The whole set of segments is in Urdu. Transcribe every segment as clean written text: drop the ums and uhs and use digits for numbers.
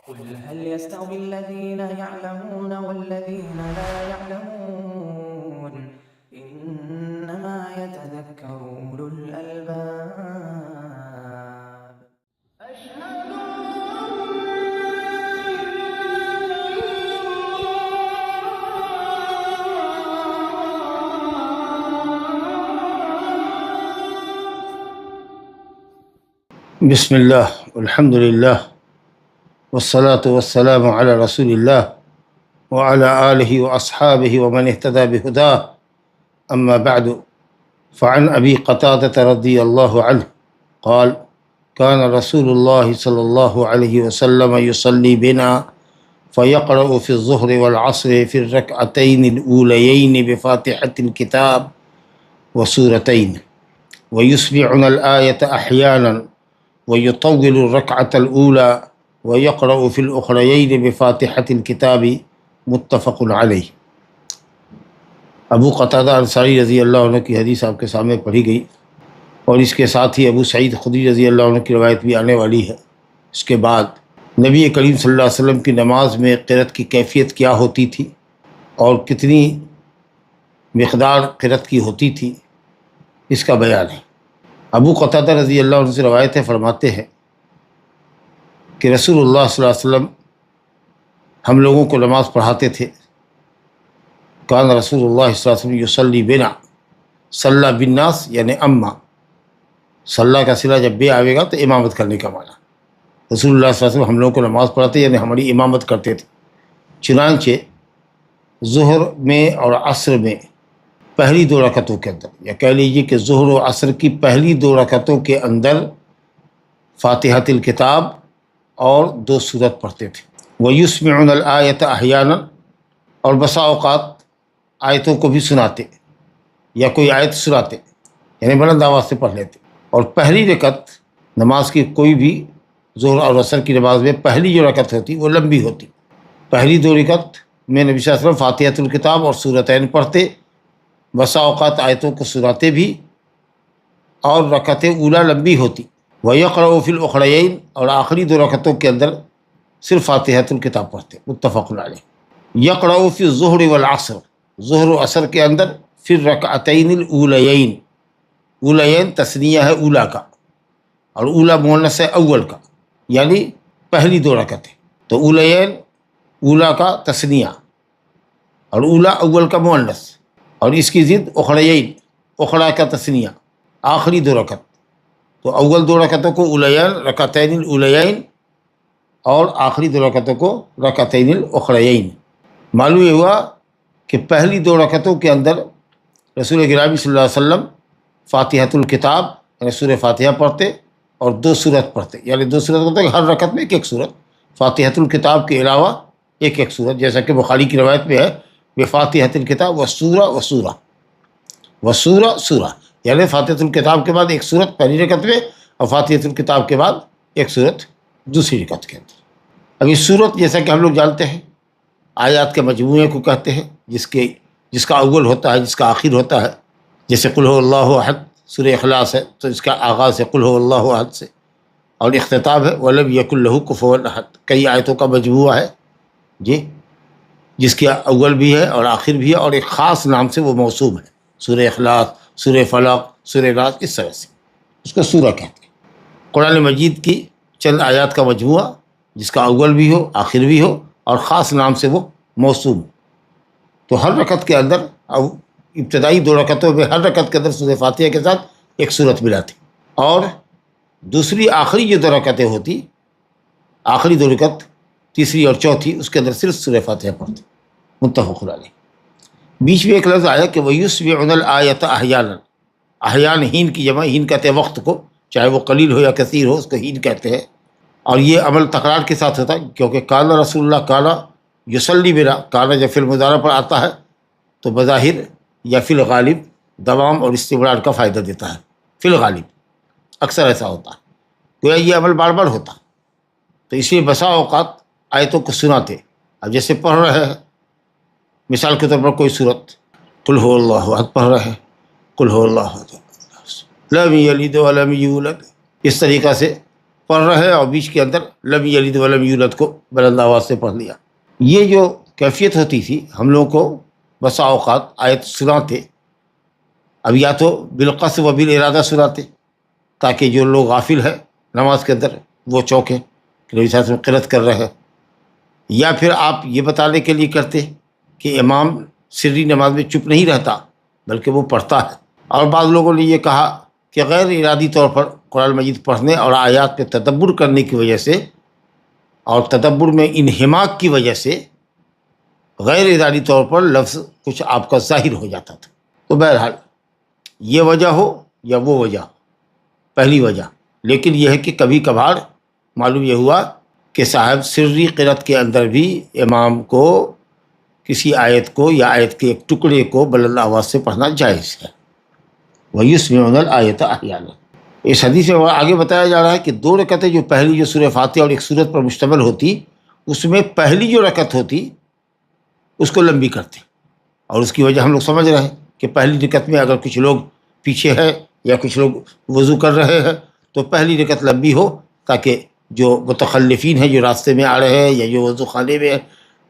قل هل يستوي الذين يعلمون والذين لا يعلمون إنما يتذكر أولو الألباب أشهد بسم اللہ الحمد للہ والصلاة والسلام علی رسول اللہ وعلى آلہ واصحابہ ومن اہتدى بہداہ اما بعد فعن ابی قتادة رضی اللہ عنہ قال كان رسول اللہ صلی اللہ علیہ وسلم يصلي بنا فيقرأ في الظہر والعصر في الركعتين الأوليين بفاتحة الكتاب وسورتين ويسمعنا الآية أحيانا ويطول الركعة الأولى ويقرأ في الأخريين بفاتحة الكتاب متفق علیہ۔ ابو قتادہ انصاری رضی اللہ عنہ کی حدیث آپ کے سامنے پڑھی گئی، اور اس کے ساتھ ہی ابو سعید خدری رضی اللہ عنہ کی روایت بھی آنے والی ہے۔ اس کے بعد نبی کریم صلی اللہ علیہ وسلم کی نماز میں قرأت کی کیفیت کیا ہوتی تھی اور کتنی مقدار قرأت کی ہوتی تھی، اس کا بیان ہے۔ ابو قتادہ رضی اللہ عنہ سے روایت ہے، فرماتے ہیں کہ رسول اللہ صلی اللہ علیہ وسلم ہم لوگوں کو نماز پڑھاتے تھے۔ کان رسول اللہ صلی اللہ علیہ وسلم یصلی بنا، صلی بالناس یعنی اما، صلی کا صلہ جب بے آئے گا تو امامت کرنے کا معنی۔ رسول اللہ صلی اللہ علیہ وسلم ہم لوگوں کو نماز پڑھاتے یعنی ہماری امامت کرتے تھے۔ چنانچہ ظہر میں اور عصر میں پہلی دو رکعتوں کے اندر، یا کہہ لیجیے کہ ظہر و عصر کی پہلی دو رکعتوں کے اندر فاتحۃ الکتاب اور دو سورت پڑھتے تھے۔ وَيُسْمِعُنَ الْآيَةَ أَحْيَانًا، اور بسا اوقات آیتوں کو بھی سناتے یا کوئی آیت سناتے، یعنی بلند آواز سے پڑھ لیتے۔ اور پہلی رکعت نماز کی، کوئی بھی ظہر اور عصر کی نماز میں پہلی جو رکعت ہوتی وہ لمبی ہوتی۔ پہلی دو رکعت میں نبی صلی اللہ علیہ وسلم فاتحۃ الکتاب اور سورتین پڑھتے، بسا اوقات آیتوں کو سناتے بھی، اور رکعت اولا لمبی ہوتی۔ وَيَقْرَأُ فِي الْأُخْرَيَيْنِ، اور آخری دو رکعتوں کے اندر صرف فاتحۃ الکتاب پڑھتے، متفق علیہ۔ یقرأ فی الظہر والعصر، ظہر و عصر کے اندر فی الرکعتین الاولیین، اولیین تثنیہ ہے اولا کا، اور اولا مؤنث ہے اول کا، یعنی پہلی دو رکعتیں، تو اولیین اولا کا تثنیہ اور اولا اول کا مؤنث، اور اس کی ضد اخریین، اخرا کا تثنیہ، آخری دو رکعت۔ تو اول دو رکعتوں کو اولیین، رکعتین الاولیین، اور آخری دو رکعتوں کو رکعتین الاخریین۔ معلوم یہ ہوا کہ پہلی دو رکعتوں کے اندر رسول گرامی صلی اللہ علیہ وسلم فاتحۃ الکتاب یعنی سورہ فاتحہ پڑھتے اور دو سورت پڑھتے، یعنی دو سورت ہوتا ہے ہر رکعت میں ایک ایک سورت، فاتحۃ الکتاب کے علاوہ ایک ایک سورت، جیسا کہ بخاری کی روایت میں ہے بفاتحۃ الکتاب وسورہ وسورہ، وسورہ سورہ، یعنی فاتحۃ الکتاب کے بعد ایک سورت پہلی رکعت میں، اور فاتحۃ الکتاب کے بعد ایک سورت دوسری رکعت کے اندر۔ اب یہ سورت جیسا کہ ہم لوگ جانتے ہیں آیات کے مجموعے کو کہتے ہیں، جس کا اول ہوتا ہے، جس کا آخر ہوتا ہے۔ جیسے قل هو اللہ احد سورہ اخلاص ہے تو اس کا آغاز ہے قل هو اللہ احد سے، اور اختتام ہے ولم یکن لہ کفوا احد۔ کئی آیتوں کا مجموعہ ہے جی، جس کی اول بھی ہے اور آخر بھی ہے، اور ایک خاص نام سے وہ موسوم ہے، سورہ اخلاص، سورہ فلق، سورہ ناس، اس طرح سے اس کو سورہ کہتے ہیں۔ قرآن مجید کی چند آیات کا مجموعہ جس کا اول بھی ہو، آخر بھی ہو، اور خاص نام سے وہ موسوم۔ تو ہر رکعت کے اندر، ابتدائی دو رکعتوں میں ہر رکعت کے اندر سورہ فاتحہ کے ساتھ ایک سورت ملاتی، اور دوسری آخری جو دو رکعتیں ہوتی، آخری دو رکعت تیسری اور چوتھی، اس کے اندر صرف سورہ فاتحہ پڑھتے، متفق علیہ۔ بیچ میں ایک لفظ آیا کہ وَيُسْمِعُنَ الْآيَةَ أَحْيَانًا، احیان ہین کی جمع، ہین کہتے ہیں وقت کو، چاہے وہ قلیل ہو یا کثیر ہو، اس کو ہین کہتے ہیں۔ اور یہ عمل تکرار کے ساتھ ہوتا ہے، کیونکہ کانا رسول اللہ کانا یصلی بنا، کانا جب فی المضارع پر آتا ہے تو بظاہر یا فی الغالب دوام اور استمرار کا فائدہ دیتا ہے، فی الغالب اکثر ایسا ہوتا ہے، گویا یہ عمل بار بار ہوتا، تو اس لیے بسا اوقات آیتوں کو سناتے۔ اب جیسے پڑھ رہے ہیں، مثال کے طور پر کوئی صورت قل هو اللہ احد پڑھ رہے ہیں، قل هو اللہ احد لم یلد ولم یولد، اس طریقہ سے پڑھ رہے ہیں اور بیچ کے اندر لم یلد ولم یولد کو بلند آواز سے پڑھ لیا. یہ جو کیفیت ہوتی تھی ہم لوگوں کو بسا اوقات آیت سناتے، اب یا تو بالقصد و بالارادہ سناتے تاکہ جو لوگ غافل ہیں نماز کے اندر وہ چونکیں کہ نبی صلی اللہ علیہ وسلم قرأت کر رہے ہیں، یا پھر آپ یہ بتانے کے لیے کرتے کہ امام سری نماز میں چپ نہیں رہتا بلکہ وہ پڑھتا ہے. اور بعض لوگوں نے یہ کہا کہ غیر ارادی طور پر قرآن مجید پڑھنے اور آیات پہ تدبر کرنے کی وجہ سے اور تدبر میں انہماک کی وجہ سے غیر ارادی طور پر لفظ کچھ آپ کا ظاہر ہو جاتا تھا. تو بہرحال یہ وجہ ہو یا وہ وجہ ہو، پہلی وجہ لیکن یہ ہے کہ کبھی کبھار معلوم یہ ہوا کہ صاحب سری قرأت کے اندر بھی امام کو کسی آیت کو یا آیت کے ایک ٹکڑے کو بلند آواز سے پڑھنا جائز ہے. وَيُسْمِعُونَ الْآيَةَ أَحْيَانًا. اس حدیث میں آگے بتایا جا رہا ہے کہ 2 رکعتیں جو پہلی جو سورہ فاتحہ اور ایک سورت پر مشتمل ہوتی، اس میں پہلی جو رکعت ہوتی اس کو لمبی کرتے، اور اس کی وجہ ہم لوگ سمجھ رہے ہیں کہ پہلی رکعت میں اگر کچھ لوگ پیچھے ہے یا کچھ لوگ وضو کر رہے ہیں تو پہلی رکعت لمبی ہو تاکہ جو متخلفین ہیں جو راستے میں آ رہے ہیں یا جو وضو خانے میں ہیں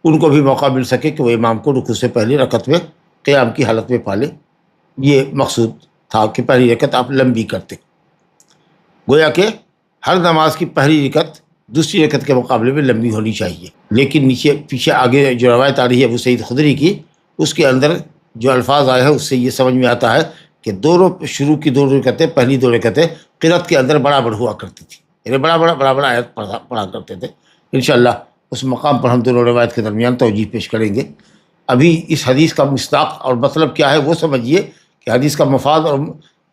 ان کو بھی موقع مل سکے کہ وہ امام کو رکوع سے پہلی رکعت میں قیام کی حالت میں پالے. یہ مقصود تھا کہ پہلی رکعت آپ لمبی کرتے. گویا کہ ہر نماز کی پہلی رکعت دوسری رکعت کے مقابلے میں لمبی ہونی چاہیے، لیکن نیچے پیچھے آگے جو روایت آ رہی ہے ابو سعید خدری کی، اس کے اندر جو الفاظ آئے ہیں اس سے یہ سمجھ میں آتا ہے کہ دونوں شروع کی 2 رکعتیں پہلی 2 رکعتیں قرأت کے اندر برابر ہوا کرتی تھی، یعنی بڑا آیت پڑھا کرتے تھے. انشاءاللہ اس مقام پر ہم دونوں روایت کے درمیان توجیہ پیش کریں گے. ابھی اس حدیث کا مصداق اور مطلب کیا ہے وہ سمجھیے کہ حدیث کا مفاد اور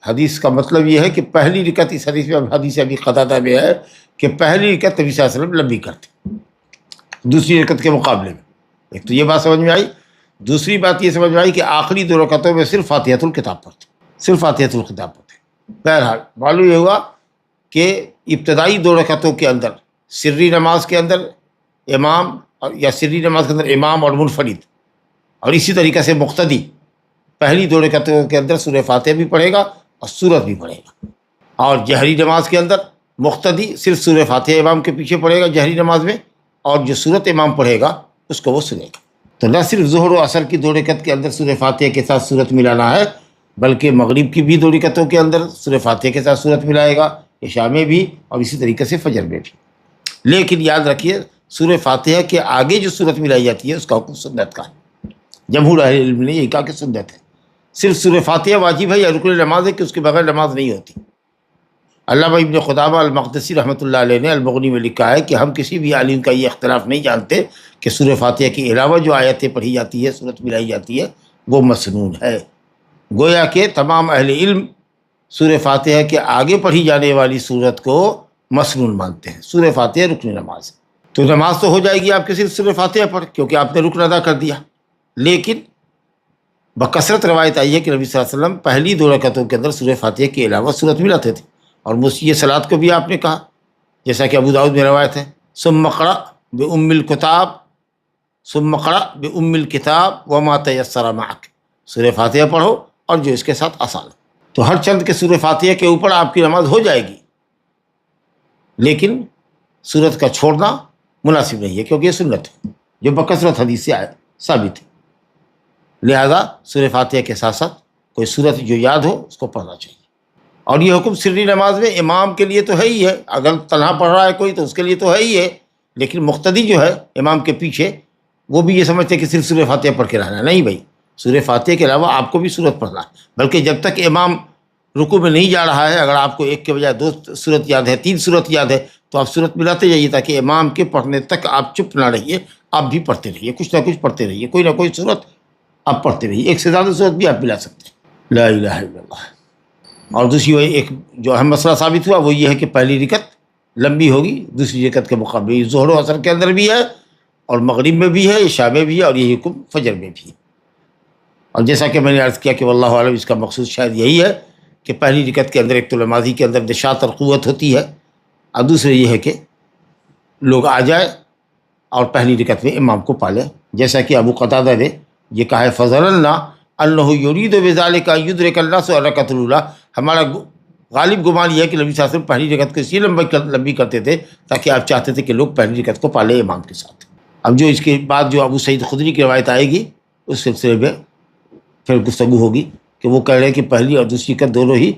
حدیث کا مطلب یہ ہے کہ پہلی رکعت اس حدیث میں حدیث ابی قتادہ میں ہے کہ پہلی رکعت نبی صلی اللہ علیہ وسلم لمبی کرتے دوسری رکعت کے مقابلے میں. ایک تو یہ بات سمجھ میں آئی. دوسری بات یہ سمجھ میں آئی کہ آخری 2 رکعتوں میں صرف فاتحۃ الکتاب پڑھتے، صرف فاتحۃ الکتاب پڑھتے. بہرحال معلوم یہ ہوا کہ ابتدائی 2 رکعتوں کے اندر سری نماز کے اندر امام یا سری نماز کے اندر امام اور منفرد، اور اسی طریقے سے مقتدی پہلی 2 رکعتوں کے اندر سورہ فاتحہ بھی پڑھے گا اور سورت بھی پڑھے گا. اور جہری نماز کے اندر مقتدی صرف سورہ فاتحہ امام کے پیچھے پڑھے گا جہری نماز میں، اور جو سورت امام پڑھے گا اس کو وہ سنے گا. تو نہ صرف ظہر و عصر کی 2 رکعت کے اندر سورہ فاتحہ کے ساتھ سورت ملانا ہے، بلکہ مغرب کی بھی 2 رکعتوں کے اندر سورہ فاتحہ کے ساتھ سورت ملائے گا، عشاء میں بھی اور اسی طریقے سے فجر میں بھی. لیکن یاد رکھیے سورہ فاتحہ کے آگے جو سورت ملائی جاتی ہے اس کا حکم سنت کا ہے. جمہور اہل علم نے یہ کہا کہ سنت ہے. صرف سورہ فاتحہ واجب ہے یا رکن نماز ہے کہ اس کے بغیر نماز نہیں ہوتی. علامہ ابن قدامہ المقدسی رحمۃ اللہ علیہ نے المغنی میں لکھا ہے کہ ہم کسی بھی عالم کا یہ اختلاف نہیں جانتے کہ سورہ فاتحہ کے علاوہ جو آیتیں پڑھی جاتی ہے سورت ملائی جاتی ہے وہ مسنون ہے. گویا کہ تمام اہل علم سورہ فاتحہ کے آگے پڑھی جانے والی سورت کو مسنون مانتے ہیں. سورہ فاتحہ رکن نماز ہے تو نماز تو ہو جائے گی آپ کے صرف سورہ فاتحہ پڑھ کیونکہ آپ نے رکن ادا کر دیا. لیکن بکثرت روایت آئی ہے کہ نبی صلی اللہ علیہ وسلم پہلی 2 رکعتوں کے اندر سورہ فاتحہ کے علاوہ سورت ملاتے تھے. اور مسیح صلاۃ کو بھی آپ نے کہا جیسا کہ ابو داؤد میں روایت ہے ثم اقرأ بأم الکتاب ثم اقرأ بأم الکتاب وما تیسر معک. سورہ فاتحہ پڑھو اور جو اس کے ساتھ آسان. تو ہر چند کے سورہ فاتحہ کے اوپر آپ کی نماز ہو جائے گی، لیکن سورت کا چھوڑنا مناسب نہیں ہے کیونکہ یہ سنت ہے جو بکثرت حدیث سے ثابت ہے. لہذا سورہ فاتحہ کے ساتھ ساتھ کوئی سورت جو یاد ہو اس کو پڑھنا چاہیے. اور یہ حکم سری نماز میں امام کے لیے تو ہے ہی ہے، اگر تنہا پڑھ رہا ہے کوئی تو اس کے لیے تو ہے ہی ہے، لیکن مقتدی جو ہے امام کے پیچھے وہ بھی یہ سمجھتے ہیں کہ صرف سورہ فاتحہ پڑھ کے رہنا ہے. نہیں بھائی، سورہ فاتحہ کے علاوہ آپ کو بھی سورت پڑھنا ہے، بلکہ جب تک امام رکوع میں نہیں جا رہا ہے اگر آپ کو ایک کے بجائے 2 سورت یاد ہے 3 سورت یاد ہے تو آپ سورت ملاتے جائیے تاکہ امام کے پڑھنے تک آپ چپ نہ رہیے، آپ بھی پڑھتے رہیے، کچھ نہ کچھ پڑھتے رہیے، کوئی نہ کوئی سورت آپ پڑھتے رہیے. ایک سے زیادہ صورت بھی آپ ملا سکتے ہیں. لا الہ الا اللہ. اور دوسری وہ ایک جو اہم مسئلہ ثابت ہوا وہ یہ ہے کہ پہلی رکعت لمبی ہوگی دوسری رکعت کے مقابلے. ظہر و عصر کے اندر بھی ہے اور مغرب میں بھی ہے، عشاء میں بھی ہے، اور یہی حکم فجر میں بھی ہے. اور جیسا کہ میں نے عرض کیا کہ واللہ عالم اس کا مقصود شاید یہی ہے کہ پہلی رکعت کے اندر ایک تو نمازی کے اندر نشاط اور قوت ہوتی ہے، اور دوسرے یہ ہے کہ لوگ آ جائے اور پہلی رکعت میں امام کو پالیں. جیسا کہ ابو قتادہ نے یہ کہا ہے فَظَنَنَّا أَنَّهُ يُرِيدُ بِذَلِكَ أَن يُدْرِكَ النَّاسُ الرَّكْعَةَ الْأُولَىٰ. ہمارا غالب گمان یہ ہے کہ نبی صلی اللہ علیہ وسلم پہلی رکعت کو اس لیے لمبی کرتے تھے تاکہ آپ چاہتے تھے کہ لوگ پہلی رکعت کو پالے امام کے ساتھ۔ اب جو اس کے بعد جو ابو سعید خدری کی روایت آئے گی اس سلسلے میں پھر گفتگو ہوگی کہ وہ کہہ رہے ہیں کہ پہلی اور دوسری رکعت دونوں ہی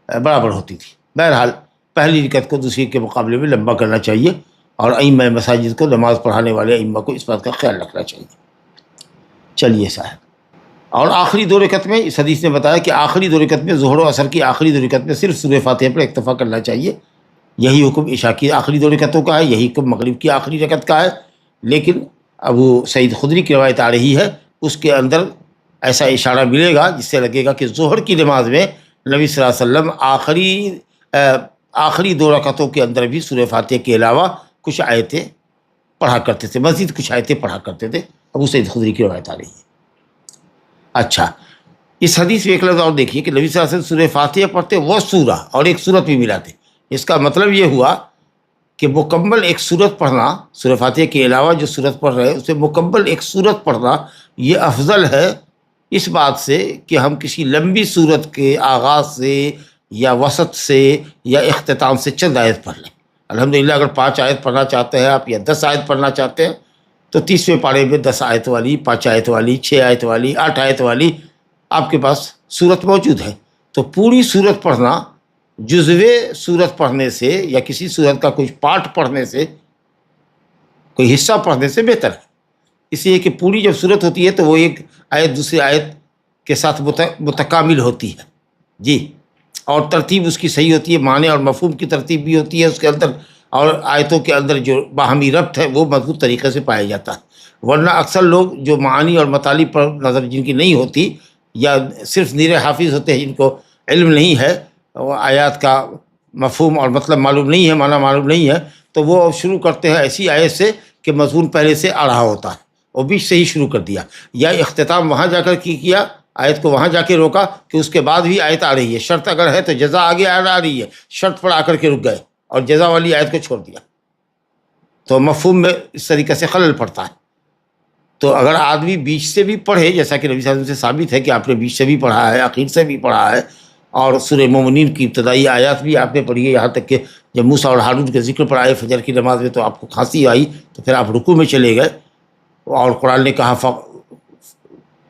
برابر ہوتی تھی۔ بہرحال پہلی رکعت کو دوسری کے مقابلے میں لمبا کرنا چاہیے، اور ائمہ مساجد کو، نماز پڑھانے والے ائمہ کو اس بات کا خیال رکھنا چاہیے۔ چلیے صاحب، اور آخری 2 رکعت میں اس حدیث نے بتایا کہ آخری 2 رکعت میں ظہر و عصر کی آخری 2 رکعت میں صرف سورہ فاتحہ پر اکتفا کرنا چاہیے۔ یہی حکم عشاء کی آخری 2 رکعتوں کا ہے، یہی حکم مغرب کی آخری رکعت کا ہے، لیکن ابو سعید خدری کی روایت آ رہی ہے اس کے اندر ایسا اشارہ ملے گا جس سے لگے گا کہ ظہر کی نماز میں نبی صلی اللہ علیہ وسلم آخری 2 رکعتوں کے اندر بھی سورہ فاتحہ کے علاوہ کچھ آیتیں پڑھا کرتے تھے، مزید کچھ آیتیں پڑھا کرتے تھے۔ ابو سعید خدری کی روایت آ رہی ہے۔ اچھا، اس حدیث میں ایک لفظ اور دیکھیے کہ نبی صلی اللہ علیہ وسلم سورہ فاتحہ پڑھتے وہ سورہ اور ایک سورت بھی ملاتے۔ اس کا مطلب یہ ہوا کہ مکمل ایک سورت پڑھنا، سورہ فاتحہ کے علاوہ جو سورت پڑھ رہے ہیں اسے مکمل ایک سورت پڑھنا یہ افضل ہے اس بات سے کہ ہم کسی لمبی سورت کے آغاز سے یا وسط سے یا اختتام سے چند آیت پڑھ لیں۔ الحمدللہ اگر 5 آیت پڑھنا چاہتے ہیں آپ یا 10 آیت پڑھنا چاہتے ہیں تو 30ویں پارے میں 10 آیت والی، 5 آیت والی، 6 آیت والی، 8 آیت والی آپ کے پاس صورت موجود ہے۔ تو پوری صورت پڑھنا جزوے صورت پڑھنے سے یا کسی صورت کا کچھ پارٹ پڑھنے سے، کوئی حصہ پڑھنے سے بہتر ہے، اس لیے کہ پوری جب صورت ہوتی ہے تو وہ ایک آیت دوسری آیت کے ساتھ متکامل ہوتی ہے جی، اور ترتیب اس کی صحیح ہوتی ہے، معنی اور مفہوم کی ترتیب بھی ہوتی ہے اس کے اندر، اور آیتوں کے اندر جو باہمی ربط ہے وہ مضبوط طریقے سے پایا جاتا ہے۔ ورنہ اکثر لوگ جو معانی اور مطالب پر نظر جن کی نہیں ہوتی یا صرف نیر حافظ ہوتے ہیں، جن کو علم نہیں ہے، آیات کا مفہوم اور مطلب معلوم نہیں ہے، معنی معلوم نہیں ہے، تو وہ شروع کرتے ہیں ایسی آیت سے کہ مضمون پہلے سے آ رہا ہوتا ہے اور بیچ سے ہی شروع کر دیا، یا اختتام وہاں جا کر کیا، آیت کو وہاں جا کے روکا کہ اس کے بعد بھی آیت آ رہی ہے، شرط اگر ہے تو جزا آگے آ رہی ہے، شرط پر آ کر کے رک گئے اور جزا والی آیت کو چھوڑ دیا، تو مفہوم میں اس طریقے سے خلل پڑتا ہے۔ تو اگر آدمی بیچ سے بھی پڑھے، جیسا کہ نبی صلی اللہ علیہ وسلم سے ثابت ہے کہ آپ نے بیچ سے بھی پڑھا ہے، آخر سے بھی پڑھا ہے، اور سورہ مومنین کی ابتدائی آیات بھی آپ نے پڑھی ہے، یہاں تک کہ جب موسیٰ اور ہارون کے ذکر پر آئے فجر کی نماز میں تو آپ کو کھانسی آئی تو پھر آپ رکوع میں چلے گئے، اور قرآن نے کہا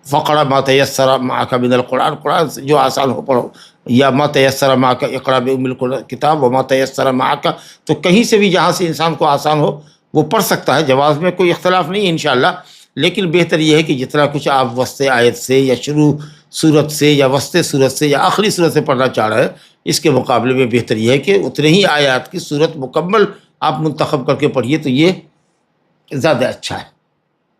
فقرا ما تیسر معک من القرآن، قرآن سے جو آسان ہو پڑھو، یا ما تیسر معک اقرأ بأم الکتاب وما تیسر معک، تو کہیں سے بھی جہاں سے انسان کو آسان ہو وہ پڑھ سکتا ہے، جواز میں کوئی اختلاف نہیں ہے انشاءاللہ، لیکن بہتر یہ ہے کہ جتنا کچھ آپ وسط آیت سے یا شروع صورت سے یا وسط صورت سے یا آخری صورت سے پڑھنا چاہ رہے ہیں، اس کے مقابلے میں بہتر یہ ہے کہ اتنے ہی آیات کی صورت مکمل آپ منتخب کر کے پڑھیے، تو یہ زیادہ اچھا ہے۔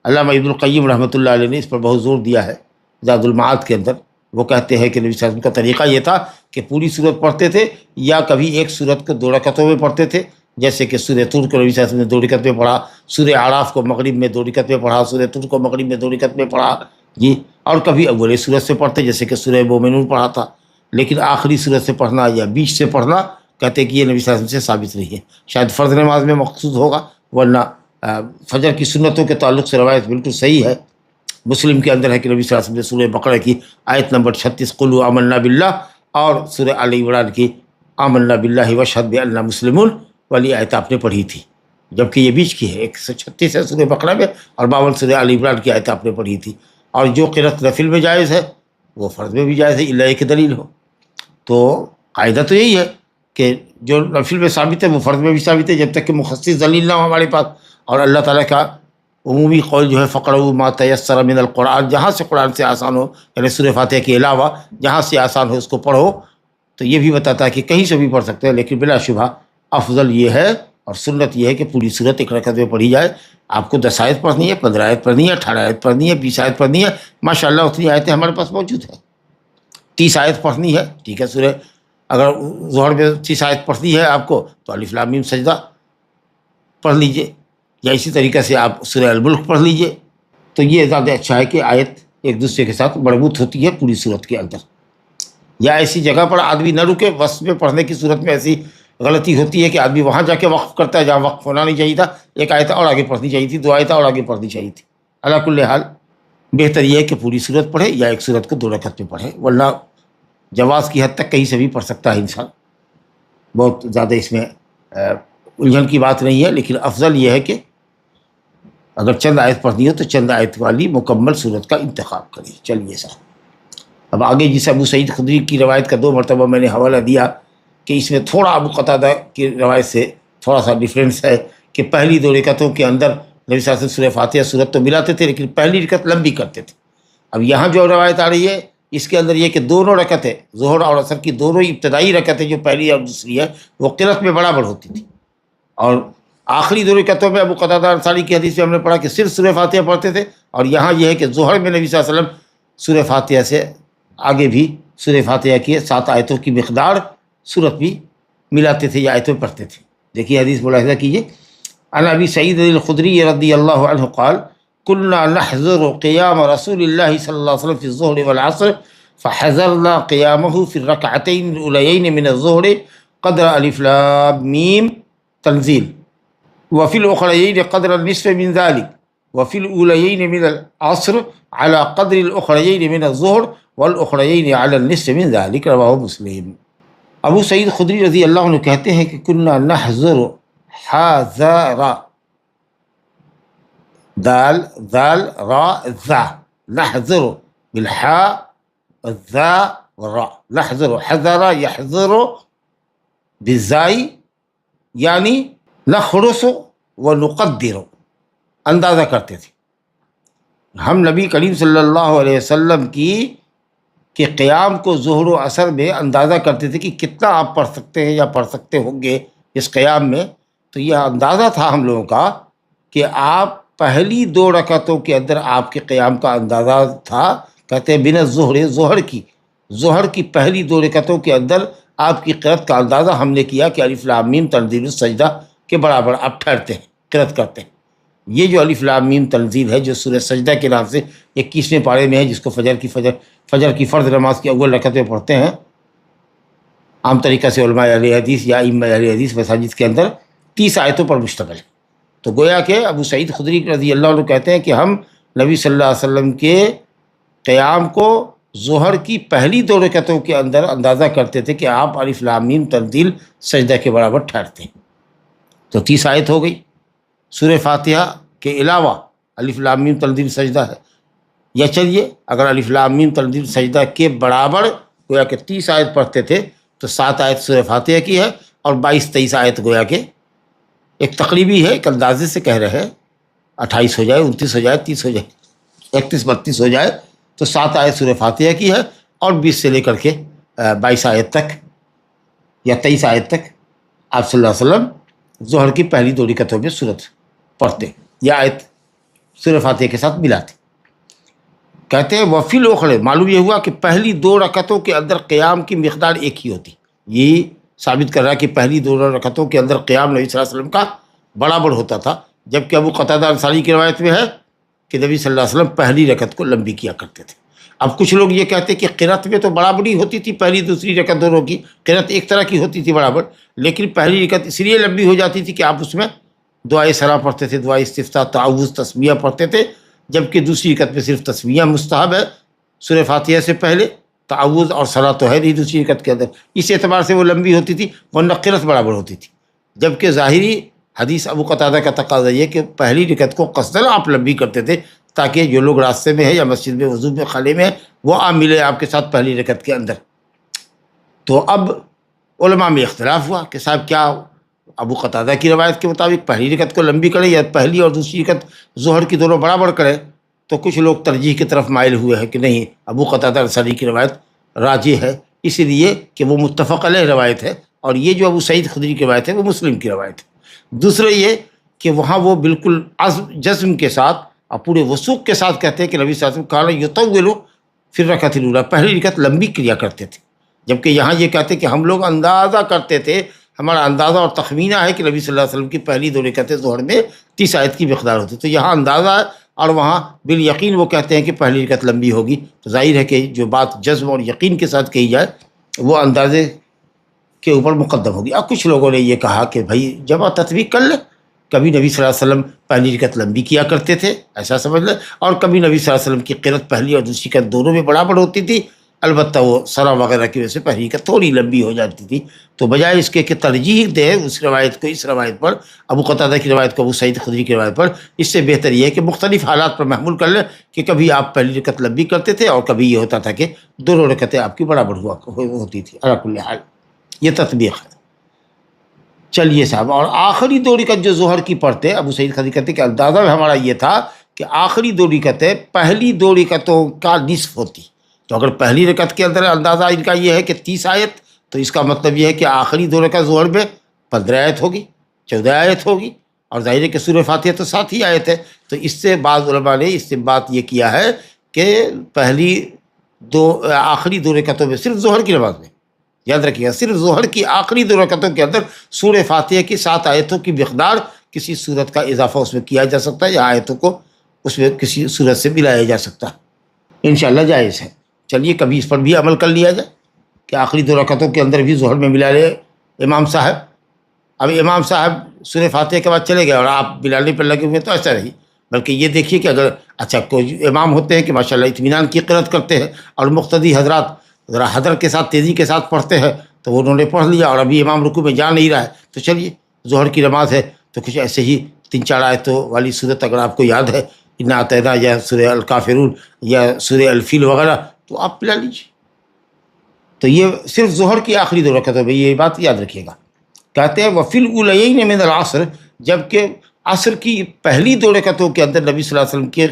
علامہ ابن القیم رحمۃ اللہ علیہ نے اس پر بہت زور دیا ہے زاد المعاد کے اندر، وہ کہتے ہیں کہ نبی صلی اللہ علیہ وسلم کا طریقہ یہ تھا کہ پوری صورت پڑھتے تھے، یا کبھی ایک صورت کو 2 رکعتوں میں پڑھتے تھے، جیسے کہ سورہ طور کو نبی صلی اللہ علیہ وسلم نے 2 رکعت میں پڑھا، سورہ اعراف کو مغرب میں 2 رکعت میں پڑھا، سورہ طور کو مغرب میں 2 رکعت میں پڑھا جی، اور کبھی اول صورت سے پڑھتے جیسے کہ سورہ مومنون پڑھا تھا، لیکن آخری صورت سے پڑھنا یا بیچ سے پڑھنا کہتے ہیں کہ یہ نبی صلی اللہ علیہ وسلم سے ثابت نہیں ہے، شاید فرض نماز میں مقصود ہوگا، ورنہ فجر کی سنتوں کے تعلق سے روایت بالکل صحیح ہے، مسلم کے اندر ہے کہ نبی صلی اللہ علیہ وسلم نے سورہ بقرہ کی آیت نمبر 36 قُلُوا آمَنَّا بِاللَّهِ اور سورہ آل عمران کی آمَنَّا بِاللَّهِ وَاشْهَدْ بِأَنَّا مُسْلِمُونَ والی آیت آپ نے پڑھی تھی، جبکہ یہ بیچ کی ہے، 136 ہے سورہ بقرہ میں، اور 52 سورہ آل عمران کی آیت آپ نے پڑھی تھی، اور جو قرأت نفل میں جائز ہے وہ فرض میں بھی جائز ہے، الا ایک دلیل ہو۔ تو قاعدہ تو یہی ہے کہ جو نفل میں ثابت ہے وہ فرض میں بھی ثابت ہے، جب تک کہ مخصص دلیل نہ ہو ہمارے پاس، اور اللہ تعالیٰ کا عمومی قول جو ہے فقرؤوا ما تیسر من القرآن، جہاں سے قرآن سے آسان ہو، یعنی سورہ فاتحہ کے علاوہ جہاں سے آسان ہو اس کو پڑھو، تو یہ بھی بتاتا ہے کہ کہیں سے بھی پڑھ سکتے ہیں، لیکن بلا شبہ افضل یہ ہے اور سنت یہ ہے کہ پوری صورت ایک رکعت میں پڑھی جائے۔ آپ کو 10 آیت پڑھنی ہے، 15 آیت پڑھنی ہے، 18 آیت پڑھنی ہے، 20 آیت پڑھنی ہے، ماشاءاللہ اتنی آیتیں ہمارے پاس موجود ہیں۔ 30 آیت پڑھنی ہے، ٹھیک ہے، سورہ اگر ظہر میں 30 آیت پڑھنی ہے آپ کو تو الف لام میم سجدہ پڑھ لیجئے، یا اسی طریقے سے آپ سورہ الملک پڑھ لیجئے، تو یہ زیادہ اچھا ہے کہ آیت ایک دوسرے کے ساتھ مربوط ہوتی ہے پوری صورت کے اندر۔ یا ایسی جگہ پر آدمی نہ رکے، وصف میں پڑھنے کی صورت میں ایسی غلطی ہوتی ہے کہ آدمی وہاں جا کے وقف کرتا ہے جہاں وقف ہونا نہیں چاہیے تھا، 1 آیت اور آگے پڑھنی چاہیے تھی، 2 آیت اور آگے پڑھنی چاہیے تھی۔ علی کل حال بہتر یہ ہے کہ پوری صورت پڑھے یا ایک صورت کو 2 رکعت میں پڑھے، ورنہ جواز کی حد تک کہیں سے بھی پڑھ سکتا ہے انسان، بہت زیادہ اس میں الجھن کی بات نہیں ہے، لیکن افضل یہ ہے کہ اگر چند آیت پڑھنی ہو تو چند آیت والی مکمل صورت کا انتخاب کریں۔ چلیے صاحب، اب آگے جسے ابو سعید خدری کی روایت کا 2 مرتبہ میں نے حوالہ دیا کہ اس میں تھوڑا ابو قتادہ کی روایت سے تھوڑا سا ڈیفرنس ہے کہ پہلی 2 رکعتوں کے اندر نبی صلی اللہ علیہ وسلم سورہ فاتحہ سورت تو ملاتے تھے، لیکن پہلی رکعت لمبی کرتے تھے۔ اب یہاں جو روایت آ رہی ہے اس کے اندر یہ کہ دونوں رکعتیں، ظہر اور عصر کی دونوں ابتدائی رکعتیں جو پہلی اور دوسری ہے وہ قرأت میں برابر ہوتی تھی، اور آخری 2 رکعتوں میں ابو قتادہ انصاری کی حدیث میں ہم نے پڑھا کہ صرف سورہ فاتحہ پڑھتے تھے، اور یہاں یہ ہے کہ ظہر میں نبی صلی اللہ علیہ وسلم سورہ فاتحہ سے آگے بھی سورہ فاتحہ کی 7 آیتوں کی مقدار سورت بھی ملاتے تھے یا آیتوں پڑھتے تھے۔ دیکھیے حدیث ملاحظہ کیجیے، عن ابی سعید الخدری رضی اللہ عنہ قال كنا نحذر قيام رسول الله صلى الله عليه وسلم في الظهر والعصر فحذرنا قيامه في الركعتين الأوليين من الظهر قدر ألف لام ميم تنزيل، وفي الأخريين قدر النصف من ذلك، وفي الأوليين من العصر على قدر الأخريين من الظهر والأخريين على النصف من ذلك، رواه مسلم۔ ابو سعید خدری رضی اللہ عنہ کہتے ہیں کہ كنا نحذر، حاذر، دال ذال را ذا، نحذر بالحاء الذا والراء، نحذر حذر يحذر بالزائی، یعنی نخرس ونقدر، اندازہ کرتے تھے ہم نبی کریم صلی اللہ علیہ وسلم کی کہ قیام کو ظہر و عصر میں اندازہ کرتے تھے کہ کتنا آپ پڑھ سکتے ہیں یا پڑھ سکتے ہوں گے اس قیام میں۔ تو یہ اندازہ تھا ہم لوگوں کا کہ آپ پہلی 2 رکعتوں کے اندر آپ کے قیام کا اندازہ تھا، کہتے ہیں بن الظہر، ظہر کی پہلی 2 رکعتوں کے اندر آپ کی قرأت کا اندازہ ہم نے کیا کہ الف لام میم تنزیل السجدہ کے برابر آپ ٹھہرتے ہیں، قرأت کرتے ہیں۔ یہ جو الف لام میم تنزیل ہے جو سورہ سجدہ کے نام سے 21ویں پارے میں ہے، جس کو فجر کی فرض نماز کی اول رکعت میں پڑھتے ہیں عام طریقہ سے علماء اہل حدیث یا ائمہ اہل حدیث مساجد کے اندر، 30 آیتوں پر مشتمل ہے۔ تو گویا کہ ابو سعید خدری رضی اللہ عنہ کہتے ہیں کہ ہم نبی صلی اللہ علیہ وسلم کے قیام کو ظہر کی پہلی 2 رکعتوں کے اندر اندازہ کرتے تھے کہ آپ الف لام میم تنزیل سجدہ کے برابر ٹھہرتے ہیں۔ تو 30 آیت ہو گئی۔ سورہ فاتحہ کے علاوہ الف لام میم تنزیل سجدہ ہے، یا چلیے اگر الف لام میم تنزیل سجدہ کے برابر گویا کہ 30 آیت پڑھتے تھے تو 7 آیت سورہ فاتحہ کی ہے، اور 22-23 آیت گویا کہ ایک تقریبی ہے، ایک اندازے سے کہہ رہے ہیں 28 ہو جائے، 29 ہو جائے، 30 ہو جائے، 31-32 ہو جائے، تو 7 آیت سورہ فاتحہ کی ہے، اور 20 سے لے کر کے 22 آیت تک یا 23 آیت تک آپ صلی اللہ علیہ وسلم ظہر کی پہلی 2 رکعتوں میں سورت پڑھتے یا آیت سورہ فاتحہ کے ساتھ ملاتے۔ کہتے ہیں وفی الاخرى، معلوم یہ ہوا کہ پہلی 2 رکعتوں کے اندر قیام کی مقدار ایک ہی ہوتی، یہی ثابت کر رہا ہے کہ پہلی 2 رکعتوں کے اندر قیام نبی صلی اللہ علیہ وسلم کا برابر ہوتا تھا، جبکہ ابو قتادہ انصاری کی روایت میں ہے کہ نبی صلی اللہ علیہ وسلم پہلی رکعت کو لمبی کیا کرتے تھے۔ اب کچھ لوگ یہ کہتے ہیں کہ قرأت میں تو برابری ہوتی تھی، پہلی دوسری رکعت دونوں کی قرأت ایک طرح کی ہوتی تھی برابر، لیکن پہلی رکعت اس لیے لمبی ہو جاتی تھی کہ آپ اس میں دعائے سلام پڑھتے تھے، دعائے استفتاح، تعوذ، تسمیہ پڑھتے تھے، جبکہ دوسری رکعت میں صرف تسمیہ مستحب ہے سورہ فاتحہ سے پہلے، تعوذ اور صلاۃ تو ہے نہیں دوسری رکعت کے اندر، اس اعتبار سے وہ لمبی ہوتی تھی، ورنہ قرأت برابر ہوتی تھی۔ جبکہ ظاہری حدیث ابو قتادہ کا تقاضا یہ کہ پہلی رکعت کو قصداً آپ لمبی کرتے تھے تاکہ جو لوگ راستے میں ہے یا مسجد میں وضو میں خالے میں ہے وہ آ ملے آپ کے ساتھ پہلی رکعت کے اندر۔ تو اب علماء میں اختلاف ہوا کہ صاحب کیا ابو قتادہ کی روایت کے مطابق پہلی رکعت کو لمبی کرے یا پہلی اور دوسری رکعت ظہر کی دونوں برابر کرے؟ تو کچھ لوگ ترجیح کی طرف مائل ہوئے ہیں کہ نہیں، ابو قتادہ انصاری کی روایت راجح ہے، اس لیے کہ وہ متفق علیہ روایت ہے، اور یہ جو ابو سعید خدری کی روایت ہے وہ مسلم کی روایت ہے۔ دوسرا یہ کہ وہاں وہ بالکل جزم کے ساتھ اور پورے وثوق کے ساتھ کہتے ہیں کہ نبی صلی اللہ علیہ وسلم کان یطول فی الرکعۃ الاولی، پہلی رکعت لمبی کیا کرتے تھے، جبکہ یہاں یہ کہتے ہیں کہ ہم لوگ اندازہ کرتے تھے، ہمارا اندازہ اور تخمینہ ہے کہ نبی صلی اللہ علیہ وسلم کی پہلی 2 رکعتیں ظہر میں 30 آیت کی مقدار ہوتی، تو یہاں اندازہ ہے اور وہاں بالیقین وہ کہتے ہیں کہ پہلی رکعت لمبی ہوگی۔ تو ظاہر ہے کہ جو بات جزم اور یقین کے ساتھ کہی جائے وہ اندازے کے اوپر مقدم ہوگی۔ اب کچھ لوگوں نے یہ کہا کہ بھائی جمع تطبیق کر لیں، کبھی نبی صلی اللہ علیہ وسلم پہلی رکعت لمبی کیا کرتے تھے ایسا سمجھ لیں، اور کبھی نبی صلی اللہ علیہ وسلم کی قرأت پہلی اور دوسری رکعت دونوں میں برابر ہوتی تھی البتہ وہ سرا وغیرہ کی وجہ سے پہلی رکعت تھوڑی لمبی ہو جاتی تھی، تو بجائے اس کے کہ ترجیح دے اس روایت کو اس روایت پر، ابو قتادہ کی روایت کو ابو سعید خدری کی روایت پر، اس سے بہتر یہ ہے کہ مختلف حالات پر محمول کر لیں کہ کبھی آپ پہلی رکعت لمبی کرتے تھے اور کبھی یہ ہوتا تھا کہ دونوں رکعتیں آپ کی برابر ہوتی تھی۔ علی کل حال یہ تطبیق ہے۔ چلیے صاحب، اور آخری 2 رکعت جو ظہر کی پڑھتے، ابو سعید خدری کہتے کہ اندازہ ہمارا یہ تھا کہ آخری 2 رکعتیں پہلی 2 رکعتوں کا نصف ہوتی، تو اگر پہلی رکعت کے اندر اندازہ ان کا یہ ہے کہ 30 آیت، تو اس کا مطلب یہ ہے کہ آخری 2 رکعت ظہر میں 15 آیت ہوگی، 14 آیت ہوگی، اور ظاہر ہے کہ سورہ فاتحہ تو 7 ہی آیت ہے۔ تو اس سے بعض علماء نے استنباط یہ کیا ہے کہ آخری 2 رکعتوں میں صرف ظہر کی نماز میں، یاد رکھیے گا، صرف ظہر کی آخری 2 رکعتوں کے اندر سورہ فاتحہ کی 7 آیتوں کی مقدار کسی صورت کا اضافہ اس میں کیا جا سکتا ہے، یا آیتوں کو اس میں کسی صورت سے ملایا جا سکتا ہے، انشاءاللہ جائز ہے۔ چلیے کبھی اس پر بھی عمل کر لیا جائے کہ آخری 2 رکعتوں کے اندر بھی ظہر میں ملا لے امام صاحب۔ اب امام صاحب سورہ فاتحہ کے بعد چلے گئے اور آپ ملانے پر لگے ہوئے، تو ایسا نہیں، بلکہ یہ دیکھیے کہ اگر اچھا کوئی امام ہوتے ہیں کہ ماشاءاللہ اطمینان کی قرأت کرتے ہیں، اور مقتدی حضرات ذرا حذر کے ساتھ تیزی کے ساتھ پڑھتے ہیں، تو انہوں نے پڑھ لیا اور ابھی امام رکوع میں جا نہیں رہا ہے، تو چلیے ظہر کی نماز ہے تو کچھ ایسے ہی 3-4 آیتوں والی صورت اگر آپ کو یاد ہے، انا اعطینہ یا سورہ الکافرون یا سورہ الفیل وغیرہ، تو آپ پلا لیجیے۔ تو یہ صرف ظہر کی آخری 2 رکعتوں میں، یہ بات یاد رکھیے گا۔ کہتے ہیں وفی الاولیین من العصر، جبکہ عصر کی پہلی 2 رکعتوں کے اندر نبی صلی اللہ علیہ وسلم کے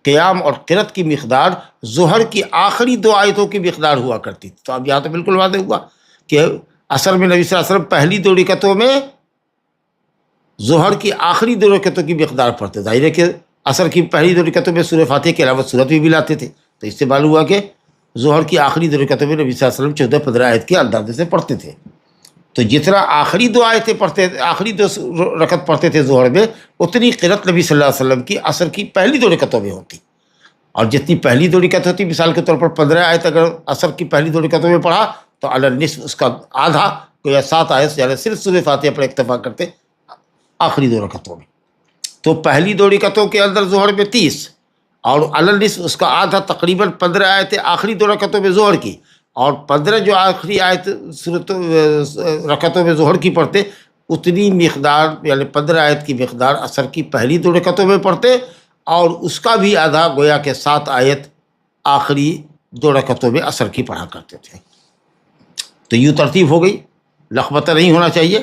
قیام اور قرأت کی مقدار ظہر کی آخری 2 آیتوں کی مقدار ہوا کرتی تھی۔ تو اب یہاں تو بالکل واضح ہوا کہ عصر میں نبی صلی اللہ علیہ وسلم پہلی 2 رکعتوں میں ظہر کی آخری 2 رکعتوں کی مقدار پڑھتے، ظاہر ہے کہ عصر کی پہلی 2 رکعتوں میں سورہ فاتحہ کے علاوہ سورت بھی ملاتے تھے، تو اس سے معلوم ہوا کہ ظہر کی آخری 2 رکعتوں میں نبی صلی اللہ علیہ وسلم 14-15 آیت کے اندازے سے پڑھتے تھے۔ تو جتنا آخری 2 آیتیں پڑھتے، آخری 2 رکعت پڑھتے تھے ظہر میں، اتنی قرأت نبی صلی اللہ علیہ وسلم کی عصر کی پہلی 2 رکعتوں میں ہوتی، اور جتنی پہلی 2 رکعت ہوتی، مثال کے طور پر 15 آیت اگر عصر کی پہلی 2 رکعتوں میں پڑھا تو علی النصف اس کا آدھا یا 7 آیت یعنی صرف سورہ فاتحہ پر اکتفا کرتے آخری 2 رکعتوں میں۔ تو پہلی 2 رکعتوں کے اندر ظہر میں 30 اور علی النصف اس کا آدھا تقریباً 15 آیتیں آخری 2 رکعتوں میں ظہر کی، اور 15 جو آخری آیت رکعتوں میں ظہر کی پڑھتے، اتنی مقدار یعنی 15 آیت کی مقدار عصر کی پہلی 2 رکعتوں میں پڑھتے، اور اس کا بھی آدھا گویا کہ 7 آیت آخری 2 رکعتوں میں عصر کی پڑھا کرتے تھے۔ تو یوں ترتیب ہو گئی، لخبطہ نہیں ہونا چاہیے۔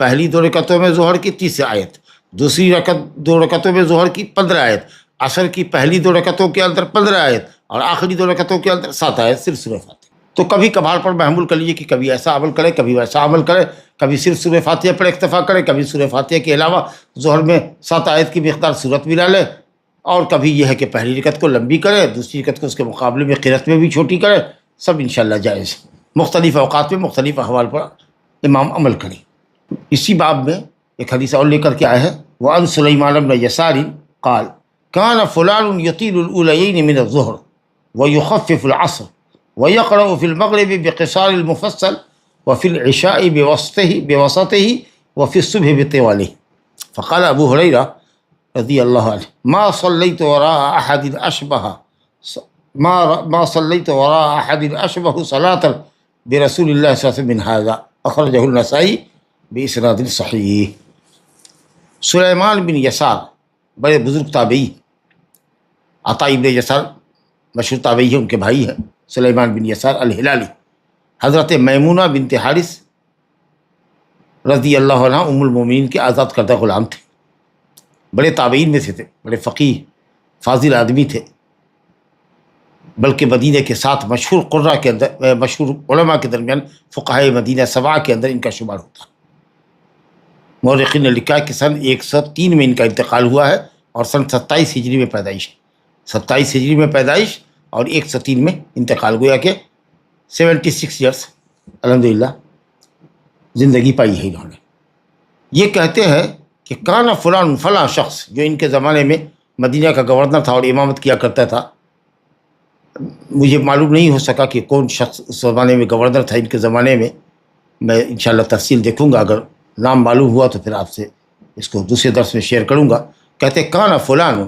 پہلی 2 رکعتوں میں ظہر کی 30 آیت، دوسری 2 رکعتوں میں ظہر کی 15 آیت، عصر کی پہلی 2 رکعتوں کے اندر 15 آیت، اور آخری 2 رکعتوں کے اندر 7 آیت صرف سورہ فاتحہ۔ تو کبھی کبھار پر محمول کر لیجیے کہ کبھی ایسا عمل کرے، کبھی ویسا عمل کرے، کبھی صرف سورہ فاتحہ پر اکتفا کرے، کبھی سورہ فاتحہ کے علاوہ ظہر میں 7 آیت کی مقدار سورت ملا لے، اور کبھی یہ ہے کہ پہلی رکعت کو لمبی کرے، دوسری رکعت کو اس کے مقابلے میں قرأت میں بھی چھوٹی کرے، سب انشاءاللہ جائز ہے۔ مختلف اوقات میں مختلف احوال پر امام عمل کریں۔ اسی باب میں ایک حدیث اور لے کر کے آئے ہیں، وعن سلیمان بن یسار قال كان فلان يطيل الأوليين من الظهر ويخفف العصر ويقرأ في المغرب بقصار المفصل وفي العشاء بوسطه وفي الصبح بطواله. فقال أبو هريرة رضي الله عنه ما صليت وراء أحد أشبه صلاة برسول الله صلى الله عليه وسلم من هذا. أخرجه النسائي بإسناد صحیح۔ سلیمان بن یسار بڑے بزرگ تابعی، عطا ابن یسار مشہور تابعی ہیں، ان کے بھائی ہیں سلیمان بن یسار الہلالی، حضرت میمونہ بنت حارث رضی اللہ عنہ ام المومنین کے آزاد کردہ غلام تھے، بڑے تابعین میں سے تھے، بڑے فقیہ فاضل آدمی تھے، بلکہ مدینہ کے 7 مشہور قراء کے اندر، مشہور علماء کے درمیان فقہائے مدینہ 7 کے اندر ان کا شمار ہوتا ہے۔ مورخین نے لکھا ہے کہ سن 103 میں ان کا انتقال ہوا ہے، اور سن 27 ہجری میں پیدائش، 27 ہجری میں پیدائش اور 103 میں انتقال، گویا کہ 76 ایئرس الحمدللہ زندگی پائی ہے انہوں نے۔ یہ کہتے ہیں کہ کانا فلان، فلاں شخص جو ان کے زمانے میں مدینہ کا گورنر تھا اور امامت کیا کرتا تھا، مجھے معلوم نہیں ہو سکا کہ کون شخص اس زمانے میں گورنر تھا ان کے زمانے میں انشاءاللہ تفصیل دیکھوں گا، اگر نام معلوم ہوا تو پھر آپ سے اس کو دوسرے درس میں شیئر کروں گا۔ کہتے کانا فلان،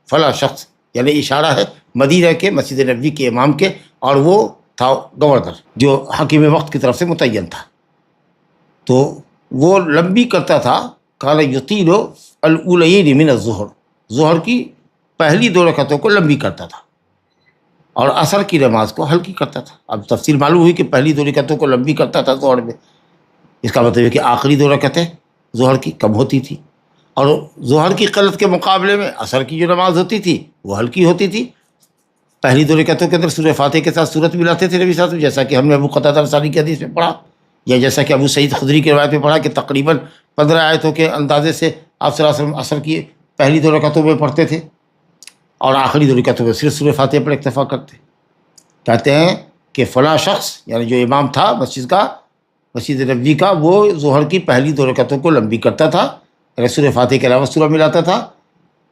فلاں شخص، یعنی اشارہ ہے مدینہ کے مسجد نبوی کے امام کے، اور وہ تھا گورنر جو حکیم وقت کی طرف سے متعین تھا، تو وہ لمبی کرتا تھا، کان یطیل الاولین من الظہر، ظہر کی پہلی 2 رکعتوں کو لمبی کرتا تھا اور عصر کی نماز کو ہلکی کرتا تھا۔ اب تفصیل معلوم ہوئی کہ پہلی 2 رکعتوں کو لمبی کرتا تھا ظہر میں، اس کا مطلب ہے کہ آخری 2 رکعتیں ظہر کی کم ہوتی تھی، اور ظہر کی قلت کے مقابلے میں عصر کی جو نماز ہوتی تھی وہ ہلکی ہوتی تھی۔ پہلی 2 رکعتوں کے اندر سورہ فاتحہ کے ساتھ سورت ملاتے تھے نبی صلی اللہ علیہ وسلم، جیسا کہ ہم نے ابو قتادہ انصاری کی حدیث میں پڑھا، یا جیسا کہ ابو سعید خدری کی روایت میں پڑھا کہ تقریباً 15 آیتوں کے اندازے سے آپ صلی اللہ علیہ وسلم عصر کی پہلی 2 رکعتوں میں پڑھتے تھے اور آخری 2 رکعتوں میں صرف سورہ فاتحہ پر اکتفا کرتے۔ کہتے ہیں کہ فلاں شخص، یعنی جو امام تھا مسجد نبوی کا، وہ ظہر کی پہلی 2 رکعتوں کو لمبی کرتا تھا، یعنی سورہ فاتحہ کے علاوہ سورہ ملاتا تھا،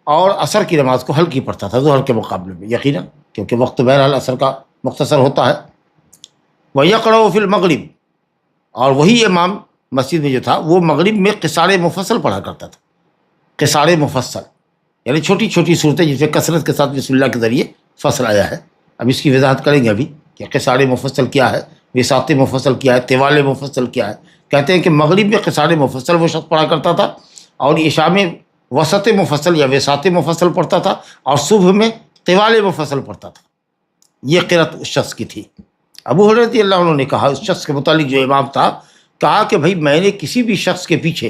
اور عصر کی نماز کو ہلکی پڑھتا تھا ظہر کے مقابلے میں، یقیناً کیونکہ وقت بہرحال عصر کا مختصر ہوتا ہے۔ وَيَقْرَأُ فِي الْمَغْرِبِ، اور وہی امام مسجد میں جو تھا وہ مغرب میں قصار مفصل پڑھا کرتا تھا۔ قصار مفصل یعنی چھوٹی چھوٹی صورتیں جس میں کثرت کے ساتھ بسم اللہ کے ذریعے فصل آیا ہے۔ اب اس کی وضاحت کریں گے ابھی کہ قصار مفصل کیا ہے، وساط مفصل کیا ہے، طوال مفصل کیا ہے۔ کہتے ہیں کہ مغرب میں قصار مفصل وہ شخص پڑھا کرتا تھا، اور عشاء میں وسط مفصل یا وساط مفصل پڑھتا تھا، اور صبح میں طوال مفصل پڑھتا تھا۔ یہ قرأت اس شخص کی تھی۔ ابو ہریرہ رضی اللہ عنہ نے کہا اس شخص کے متعلق جو امام تھا، کہا کہ بھائی میں نے کسی بھی شخص کے پیچھے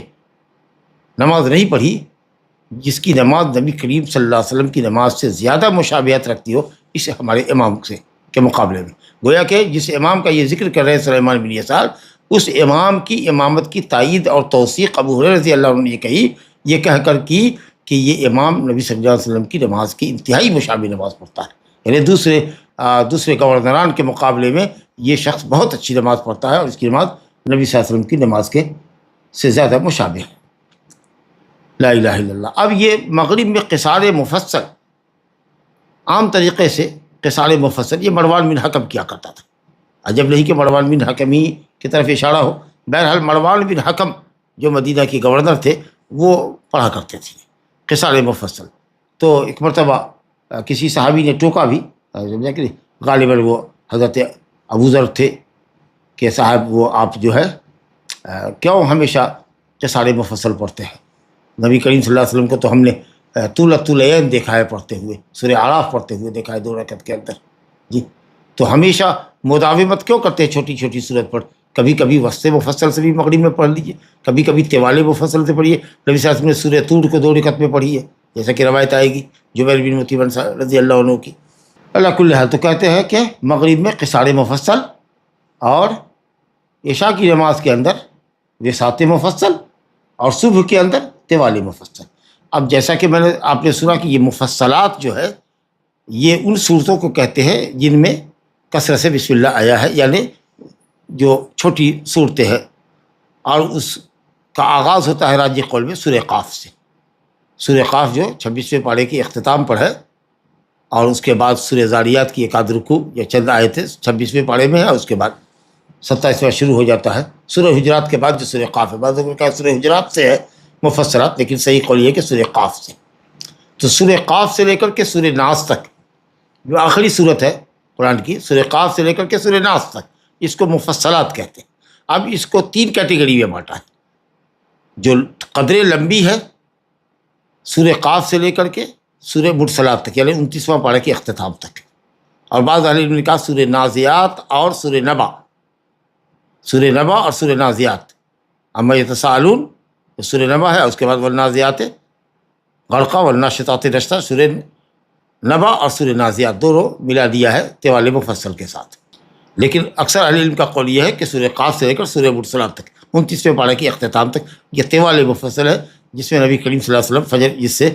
نماز نہیں پڑھی جس کی نماز نبی کریم صلی اللہ علیہ وسلم کی نماز سے زیادہ مشابہت رکھتی ہو اس ہمارے امام سے کے مقابلے میں۔ گویا کہ جس امام کا یہ ذکر کر رہے ہیں سلیمان بن یسار، اس امام کی امامت کی تائید اور توثیق ابو ہریرہ رضی اللہ عنہ نے یہ کہی، یہ کہہ کر کی کہ یہ امام نبی صلی اللہ علیہ وسلم کی نماز کی انتہائی مشابہ نماز پڑھتا ہے، یعنی دوسرے گورنران کے مقابلے میں یہ شخص بہت اچھی نماز پڑھتا ہے، اور اس کی نماز نبی صلی اللہ علیہ وسلم کی نماز کے سے زیادہ مشابہ ہے۔ لا الہ الا اللہ۔ اب یہ مغرب میں قصار مفصل، عام طریقے سے قصار مفصل یہ مروان بن حکم کیا کرتا تھا، عجب نہیں کہ مروان بن حکم ہی کی طرف اشارہ ہو۔ بہرحال مروان بن حکم جو مدینہ کے گورنر تھے وہ پڑھا کرتے تھے قصار مفصل۔ تو ایک مرتبہ کسی صحابی نے ٹوکا بھی، غالباً وہ حضرت ابو ذر تھے، کہ صاحب وہ آپ جو ہے کیوں ہمیشہ قصار مفصل پڑھتے ہیں؟ نبی کریم صلی اللہ علیہ وسلم کو تو ہم نے طولین دیکھا ہے پڑھتے ہوئے، سورہ اعراف پڑھتے ہوئے دیکھا ہے 2 رکعت کے اندر، جی تو ہمیشہ مداومت کیوں کرتے ہیں چھوٹی چھوٹی صورت پر؟ کبھی کبھی وسط مفصل سے بھی مغرب میں پڑھ لیجیے، کبھی کبھی طوال مفصل سے پڑھیے۔ نبی صلی اللہ علیہ وسلم نے سورہ طور کو 2 رکعت میں پڑھی ہے، جیسا کہ روایت آئے گی جبیر بن مطعم رضی اللہ عنہ کی۔ اللہ کل حال تو کہتے ہیں کہ مغرب میں قصار مفصل، اور عشاء کی نماز کے اندر وساط مفصل، اور صبح کے اندر طوال مفصل۔ اب جیسا کہ آپ نے سنا کہ یہ مفصلات جو ہے یہ ان صورتوں کو کہتے ہیں جن میں کثرت سے بسم اللہ آیا ہے، یعنی جو چھوٹی صورتیں ہیں، اور اس کا آغاز ہوتا ہے راجح قول میں سورہ قاف سے۔ سورہ قاف جو 26ویں پارے کے اختتام پر ہے، اور اس کے بعد سورہ زاریات کی 1 آدھ رکوع یا چند آیتیں 26ویں پارے میں ہے، اور اس کے بعد 27واں شروع ہو جاتا ہے سورہ حجرات کے بعد جو سورہ قاف ہے۔ بعض لوگوں نے کہا سورہ حجرات سے ہے مفسرات، لیکن صحیح قول یہ ہے کہ سورہ قاف سے۔ تو سورہ قاف سے لے کر کے سورہ ناس تک جو آخری صورت ہے قرآن کی، سورہ قاف سے لے کر کے سورہ ناس تک، اس کو مفصلات کہتے ہیں۔ اب اس کو 3 کیٹیگری میں بانٹا ہے، جو قدرے لمبی ہے سورہ قاف سے لے کر کے سورہ مرسلات تک، یعنی 29واں پارے کے اختتام تک، اور بعض اہل علم نے کہا سورہ نازعات اور سورہ نبا، سورہ نبا اور سورہ نازعات، اما یتساءلون سورہ نبا ہے، اس کے بعد والنازعات غرقا والناشطات نشطا، سورہ نبا اور سورہ نازعات دونوں ملا دیا ہے طوال مفصل کے ساتھ۔ لیکن اکثر اہل علم کا قول یہ ہے کہ سورہ قاف سے لے کر سورہ مرسلات تک 29ویں پارے کے اختتام تک یہ طوال مفصل ہے، جس میں نبی کریم صلی اللہ علیہ وسلم فجر، جس سے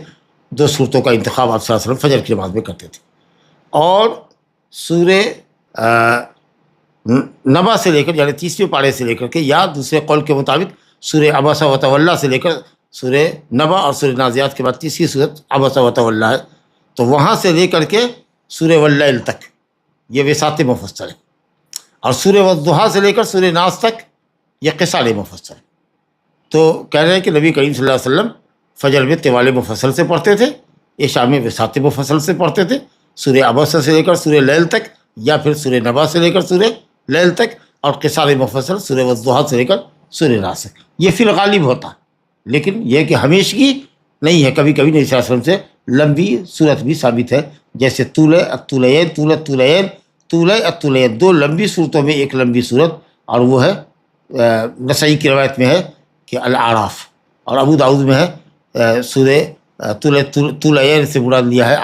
2 صورتوں کا انتخاب آپ صلی اللہ علیہ وسلم فجر کی نماز میں کرتے تھے۔ اور سورہ نبا سے لے کر یعنی 30ویں پارے سے لے کر کے، یا دوسرے قول کے مطابق سورہ عبس و تولی سے لے کر سورہ نبا اور سورہ نازعات کے بعد تیسری صورت عبس و تولی ہے، تو وہاں سے لے کر کے سورہ واللیل تک یہ وساط مفصل ہے، اور سورہ والضحیٰ سے لے کر سورہ ناس تک یہ قصار مفصل ہے۔ تو کہہ رہے ہیں کہ نبی کریم صلی اللہ علیہ وسلم فجر میں طوال مفصل سے پڑھتے تھے، عشاء میں وساط مفصل سے پڑھتے تھے، سورہ عبس سے لے کر سورہ لیل تک یا پھر سورہ نبا سے لے کر سورہ لیل تک، اور قصار مفصل سورہ والضحیٰ سے لے کر سورہ ناس تک. یہ فی الغالب ہوتا، لیکن یہ کہ ہمیشگی نہیں ہے. کبھی کبھی نبی صلی اللہ علیہ وسلم سے لمبی صورت بھی ثابت ہے، جیسے طول الطولین، طول الطولین، طول الطولین، 2 لمبی صورتوں میں ایک لمبی صورت، اور وہ ہے نسائی کی روایت میں ہے کہ الاعراف، اور ابو داؤد میں ہے سورہ طولین سے مراد لیا ہے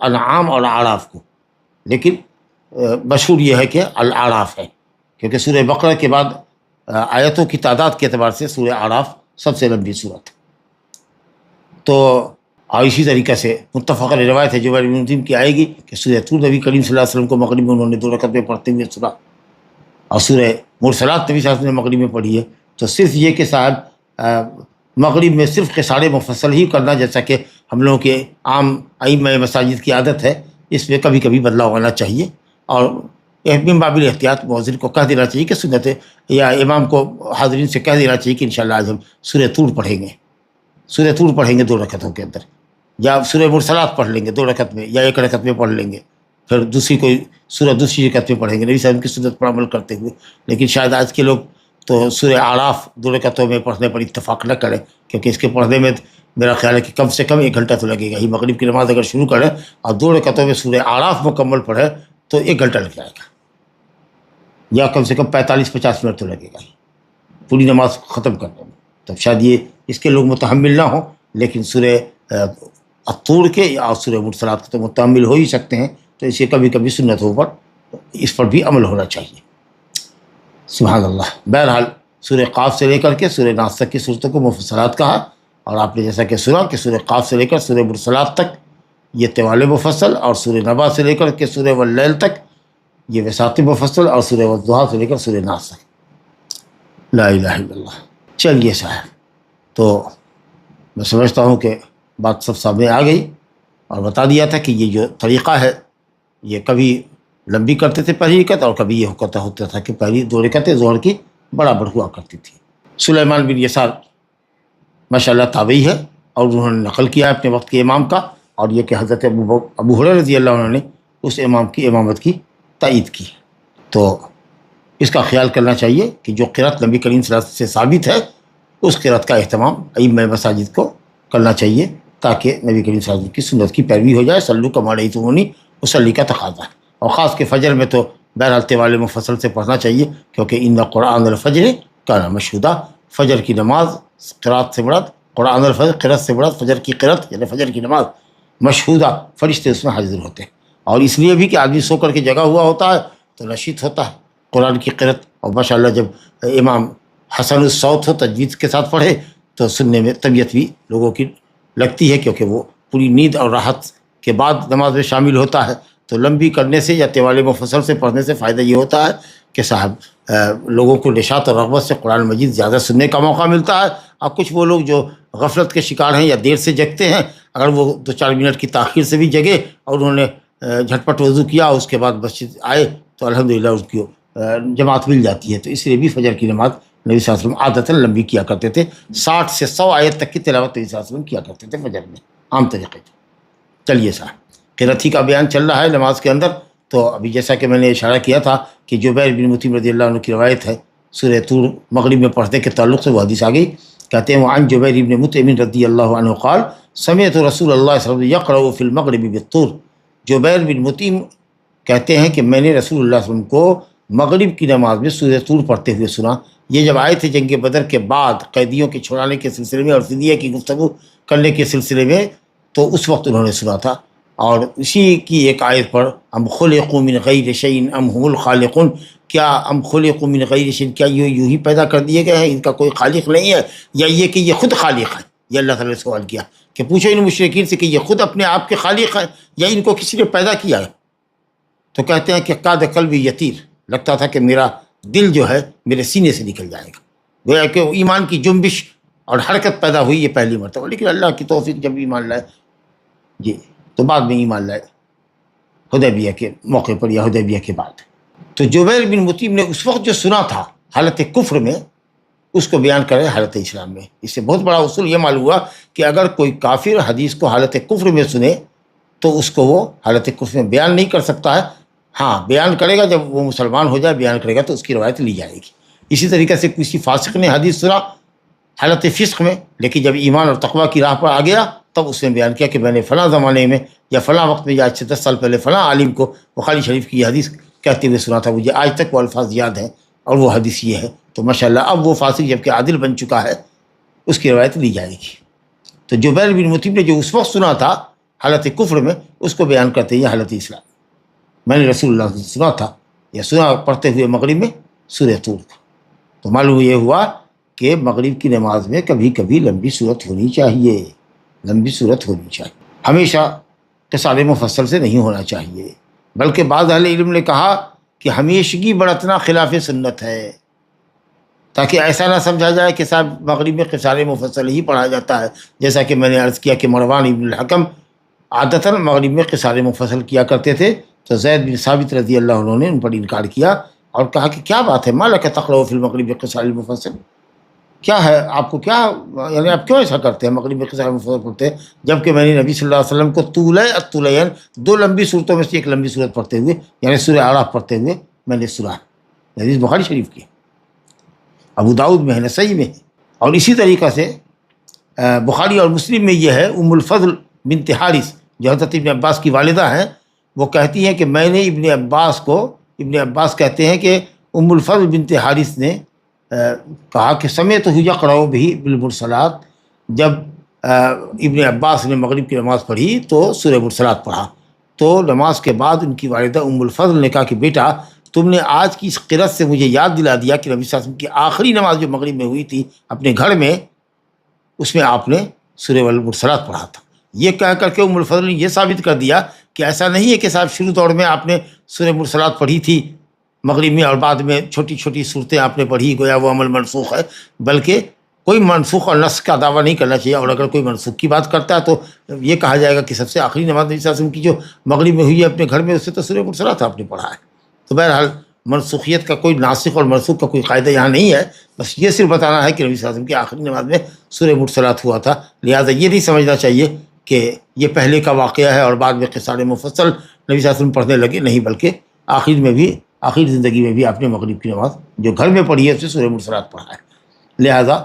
انعام اور اعراف کو، لیکن مشہور یہ ہے کہ الاعراف ہے، کیونکہ سورہ بقرہ کے بعد آیتوں کی تعداد کے اعتبار سے سورہ اعراف سب سے لمبی صورت ہے. تو اور اسی طریقے سے متفق روایت ہے جو بن مسلم کی آئے گی کہ سورہ طور نبی کریم صلی اللہ علیہ وسلم کو مغرب میں انہوں نے 2 رکعت میں پڑھتے ہوئے سنا، اور سورہ مرسلات نبی صلی اللہ علیہ وسلم نے مغرب میں پڑھی ہے. تو صرف یہ کہ صاحب مغرب میں صرف قصار مفصل ہی کرنا، جیسا کہ ہم لوگوں کے عام ائمہ مساجد کی عادت ہے، اس میں کبھی کبھی بدلاؤ ہونا چاہیے، اور من باب الاحتیاط مؤذن کو کہہ دینا چاہیے کہ سنت ہے، یا امام کو حاضرین سے کہہ دینا چاہیے کہ انشاءاللہ آج ہم سورہ طور پڑھیں گے، سورہ طور پڑھیں گے 2 رکعتوں کے اندر، یا سورہ مرسلات پڑھ لیں گے 2 رکعت میں، یا 1 رکعت میں پڑھ لیں گے، پھر دوسری کوئی سورہ دوسری رکعت میں پڑھیں گے نبی صاحب کی سنت پر عمل کرتے ہوئے. لیکن شاید آج کے لوگ تو سورہ اعراف 2 رکعتوں میں پڑھنے پر اتفاق نہ کریں، کیونکہ اس کے پڑھنے میں میرا خیال ہے کہ کم سے کم 1 گھنٹہ تو لگے گا ہی. مغرب کی نماز اگر شروع کریں اور 2 رکعتوں میں سورہ اعراف مکمل پڑھے تو 1 گھنٹہ لگ جائے گا، یا کم سے کم 45-50 منٹ تو لگے گا ہی پوری نماز ختم کرنے میں. تب شاید یہ اس کے لوگ متحمل نہ ہوں، لیکن سورہ الطور کے یا سورہ مرسلات کے تو متحمل ہو ہی سکتے ہیں. تو اسے کبھی کبھی سنتوں پر اس پر بھی عمل ہونا چاہیے. سبحان اللہ. بہرحال سورہ قاف سے لے کر کے سورہ ناس تک کی صورتوں کو مفصلات کہا، اور آپ نے جیسا کہ سنا کہ سورہ قاف سے لے کر سورہ مرسلات تک یہ طوال مفصل، اور سورہ نبا سے لے کر کے سورہ واللیل تک یہ وساط مفصل، اور سورہ والضحیٰ سے لے کر سورہ ناس تک. لا الہ الا اللہ. چلیے صاحب، تو میں سمجھتا ہوں کہ بات سب سامنے آ گئی، اور بتا دیا تھا کہ یہ جو طریقہ ہے یہ کبھی لمبی کرتے تھے پہلی رکعت، اور کبھی یہ ہوتا تھا کہ پہلی 2 رکعتیں ظہر کی برابر ہوا کرتی تھی. سلیمان بن یسار ماشاءاللہ تابعی ہے، اور انہوں نے نقل کیا اپنے وقت کے امام کا، اور یہ کہ حضرت ابو ہریرہ رضی اللہ عنہ نے اس امام کی امامت کی تائید کی. تو اس کا خیال کرنا چاہیے کہ جو قرأت نبی کریم صلی اللہ علیہ وسلم سے ثابت ہے اس قرأت کا اہتمام ائمہ مساجد کو کرنا چاہیے، تاکہ نبی کریم صلی اللہ علیہ وسلم کی سنت کی پیروی ہو جائے. صلو کما رأیتمونی اصلی کا تقاضا ہے. اور خاص کے فجر میں تو بہرحال طوال مفصل سے پڑھنا چاہیے، کیونکہ ان قرآن الفجر کان مشہودا. فجر کی نماز قرأت سے مراد، قرآن الفجر قرأت سے مراد فجر کی قرأت یعنی فجر کی نماز مشہودہ، فرشتے اس میں حاضر ہوتے ہیں. اور اس لیے بھی کہ آدمی سو کر کے جگہ ہوا ہوتا ہے تو نشیط ہوتا ہے قرآن کی قرأت. اور ماشاءاللہ جب امام حسن الصوت ہو تجوید کے ساتھ پڑھے تو سننے میں طبیعت بھی لوگوں کی لگتی ہے، کیونکہ وہ پوری نیند اور راحت کے بعد نماز میں شامل ہوتا ہے. تو لمبی کرنے سے یا طوال مفصل سے پڑھنے سے فائدہ یہ ہوتا ہے کہ صاحب لوگوں کو نشاط اور رغبت سے قرآن مجید زیادہ سننے کا موقع ملتا ہے. اور کچھ وہ لوگ جو غفلت کے شکار ہیں یا دیر سے جگتے ہیں، اگر وہ 2-4 منٹ کی تاخیر سے بھی جگے اور انہوں نے جھٹپٹ وضو کیا اس کے بعد مسجد آئے تو الحمدللہ اس کی جماعت مل جاتی ہے. تو اس لیے بھی فجر کی نماز نبی صلی اللہ علیہ وسلم عادتاً لمبی کیا کرتے تھے. 60 سے 100 آیت تک کی تلاوت نبی صلی اللہ علیہ وسلم کیا کرتے تھے فجر میں عام طریقے سے. چلیے صاحب، قرأت ہی کا بیان چل رہا ہے نماز کے اندر. تو ابھی جیسا کہ میں نے اشارہ کیا تھا کہ جبیر بن مطعم رضی اللہ عنہ کی روایت ہے سورہ طور مغرب میں پڑھنے کے تعلق سے، وہ حدیث آ گئی. کہتے ہیں وعن جبیر بن مطعم رضی اللہ عنہ قال سمعت رسول اللہ صلی اللہ علیہ وسلم یقرأ فی المغرب بالطور. جبیر بن مطعم کہتے ہیں کہ میں نے رسول اللہ صلی اللہ علیہ وسلم کو مغرب کی نماز میں سورہ طور پڑھتے ہوئے سنا. یہ جب آئے تھے جنگ بدر کے بعد قیدیوں کے چھڑانے کے سلسلے میں اور فدیہ کی گفتگو کرنے کے سلسلے میں، تو اس وقت انہوں نے سنا تھا. اور اسی کی ایک آیت پر ام خلقوا من غیر شیء ام هم الخالقون، کیا ام خلقوا من غیر شیء، کیا یہ یوں ہی پیدا کر دیے گئے ہیں، ان کا کوئی خالق نہیں ہے، یا یہ کہ یہ خود خالق ہے. یہ اللہ تعالیٰ نے سوال کیا کہ پوچھو ان مشرکین سے کہ یہ خود اپنے آپ کے خالق ہیں یا ان کو کسی نے پیدا کیا ہے. تو کہتے ہیں کہ قاد قلبی یطیر، لگتا تھا کہ میرا دل جو ہے میرے سینے سے نکل جائے گا. گویا کہ ایمان کی جنبش اور حرکت پیدا ہوئی یہ پہلی مرتبہ. لیکن اللہ کی توفیق جب ایمان لائے جی تو بعد میں ایمان لائے حدیبیہ کے موقع پر یا حدیبیہ کے بعد. تو جبیر بن مطعم نے اس وقت جو سنا تھا حالت کفر میں اس کو بیان کرے حالت اسلام میں. اس سے بہت بڑا اصول یہ معلوم ہوا کہ اگر کوئی کافر حدیث کو حالت کفر میں سنے تو اس کو وہ حالت کفر میں بیان نہیں کر سکتا ہے، ہاں بیان کرے گا، جب وہ مسلمان ہو جائے بیان کرے گا تو اس کی روایت لی جائے گی۔ اسی طریقے سے کسی فاسق نے حدیث سنا حالت فسق میں، لیکن جب ایمان اور تقویٰ کی راہ پر آ گیا تب اس نے بیان کیا کہ میں نے فلاں زمانے میں یا فلاں وقت میں یا آج سے 10 سال پہلے فلاں عالم کو بخاری شریف کی یہ حدیث کہتے ہوئے سنا تھا، مجھے آج تک وہ الفاظ یاد ہیں اور وہ حدیث یہ ہے، تو ماشاءاللہ اب وہ فاسق جب کہ عادل بن چکا ہے اس کی روایت لی جائے گی۔ تو جبیر بن مطعم نے جو اس وقت سنا تھا حالت کفر میں، اس کو بیان کرتے ہیں حالت اسلام، میں نے رسول اللہ سے سنا تھا یا سنا پڑھتے ہوئے مغرب میں سورہ طور کا۔ تو معلوم یہ ہوا کہ مغرب کی نماز میں کبھی کبھی لمبی صورت ہونی چاہیے، لمبی صورت ہونی چاہیے، ہمیشہ قصار مفصل سے نہیں ہونا چاہیے، بلکہ بعض اہل علم نے کہا کہ ہمیشگی برتنا خلاف سنت ہے، تاکہ ایسا نہ سمجھا جائے کہ صاحب مغرب میں قصار مفصل ہی پڑھا جاتا ہے، جیسا کہ میں نے عرض کیا کہ مروان ابن الحکم عادتاً مغرب میں قصار مفصل کیا کرتے تھے، تو زید بن ثابت رضی اللہ عنہ نے ان پر انکار کیا اور کہا کہ کیا بات ہے، ما لک تقرأ فی المغرب بقصار المفصل، کیا ہے آپ کو، کیا یعنی آپ کیوں ایسا کرتے ہیں مغرب میں قصار مفصل پڑھتے ہیں، جبکہ میں نے نبی صلی اللہ علیہ وسلم کو طول الطولین 2 لمبی صورتوں میں سے ایک لمبی صورت پڑھتے ہوئے یعنی سورہ اعراف پڑھتے ہوئے میں نے سنا ہے۔ حدیث بخاری شریف کی، ابو داؤد میں ہے، نسائی میں ہے، اور اسی طریقہ سے بخاری اور مسلم میں یہ ہے، ام الفضل بنت حارث جو حضرت ابن عباس کی والدہ ہیں، وہ کہتی ہیں کہ میں نے ابن عباس کہتے ہیں کہ ام الفضل بنت حارث نے کہا کہ سمعتہ یقرأ بہ بالمرسلات، جب ابن عباس نے مغرب کی نماز پڑھی تو سورہ مرسلات پڑھا، تو نماز کے بعد ان کی والدہ ام الفضل نے کہا کہ بیٹا تم نے آج کی اس قرأت سے مجھے یاد دلا دیا کہ نبی صلی اللہ علیہ وسلم کی آخری نماز جو مغرب میں ہوئی تھی اپنے گھر میں، اس میں آپ نے سورہ المرسلات پڑھا تھا۔ یہ کہہ کر کے ام الفضل نے یہ ثابت کر دیا کہ ایسا نہیں ہے کہ صاحب شروع دور میں آپ نے سورہ مرسلات پڑھی تھی مغرب میں اور بعد میں چھوٹی چھوٹی صورتیں آپ نے پڑھی، گویا وہ عمل منسوخ ہے، بلکہ کوئی منسوخ اور نسخ کا دعویٰ نہیں کرنا چاہیے، اور اگر کوئی منسوخ کی بات کرتا ہے تو یہ کہا جائے گا کہ سب سے آخری نماز نبی صلی اللہ علیہ وسلم کی جو مغرب میں ہوئی ہے اپنے گھر میں، اس سے تو سورہ مرسلات آپ نے پڑھا ہے۔ تو بہرحال منسوخیت کا کوئی ناسخ اور منسوخ کا کوئی قاعدہ یہاں نہیں ہے، بس یہ صرف بتانا ہے کہ نبی صلی اللہ علیہ وسلم کی آخری نماز میں سورہ مرسلات ہوا تھا، لہٰذا یہ نہیں سمجھنا چاہیے کہ یہ پہلے کا واقعہ ہے اور بعد میں قصار مفصل نبی صلی اللہ علیہ وسلم پڑھنے لگے، نہیں، بلکہ آخر زندگی میں بھی آپ نے مغرب کی نماز جو گھر میں پڑھی ہے اسے سورہ مرسلات پڑھا ہے، لہٰذا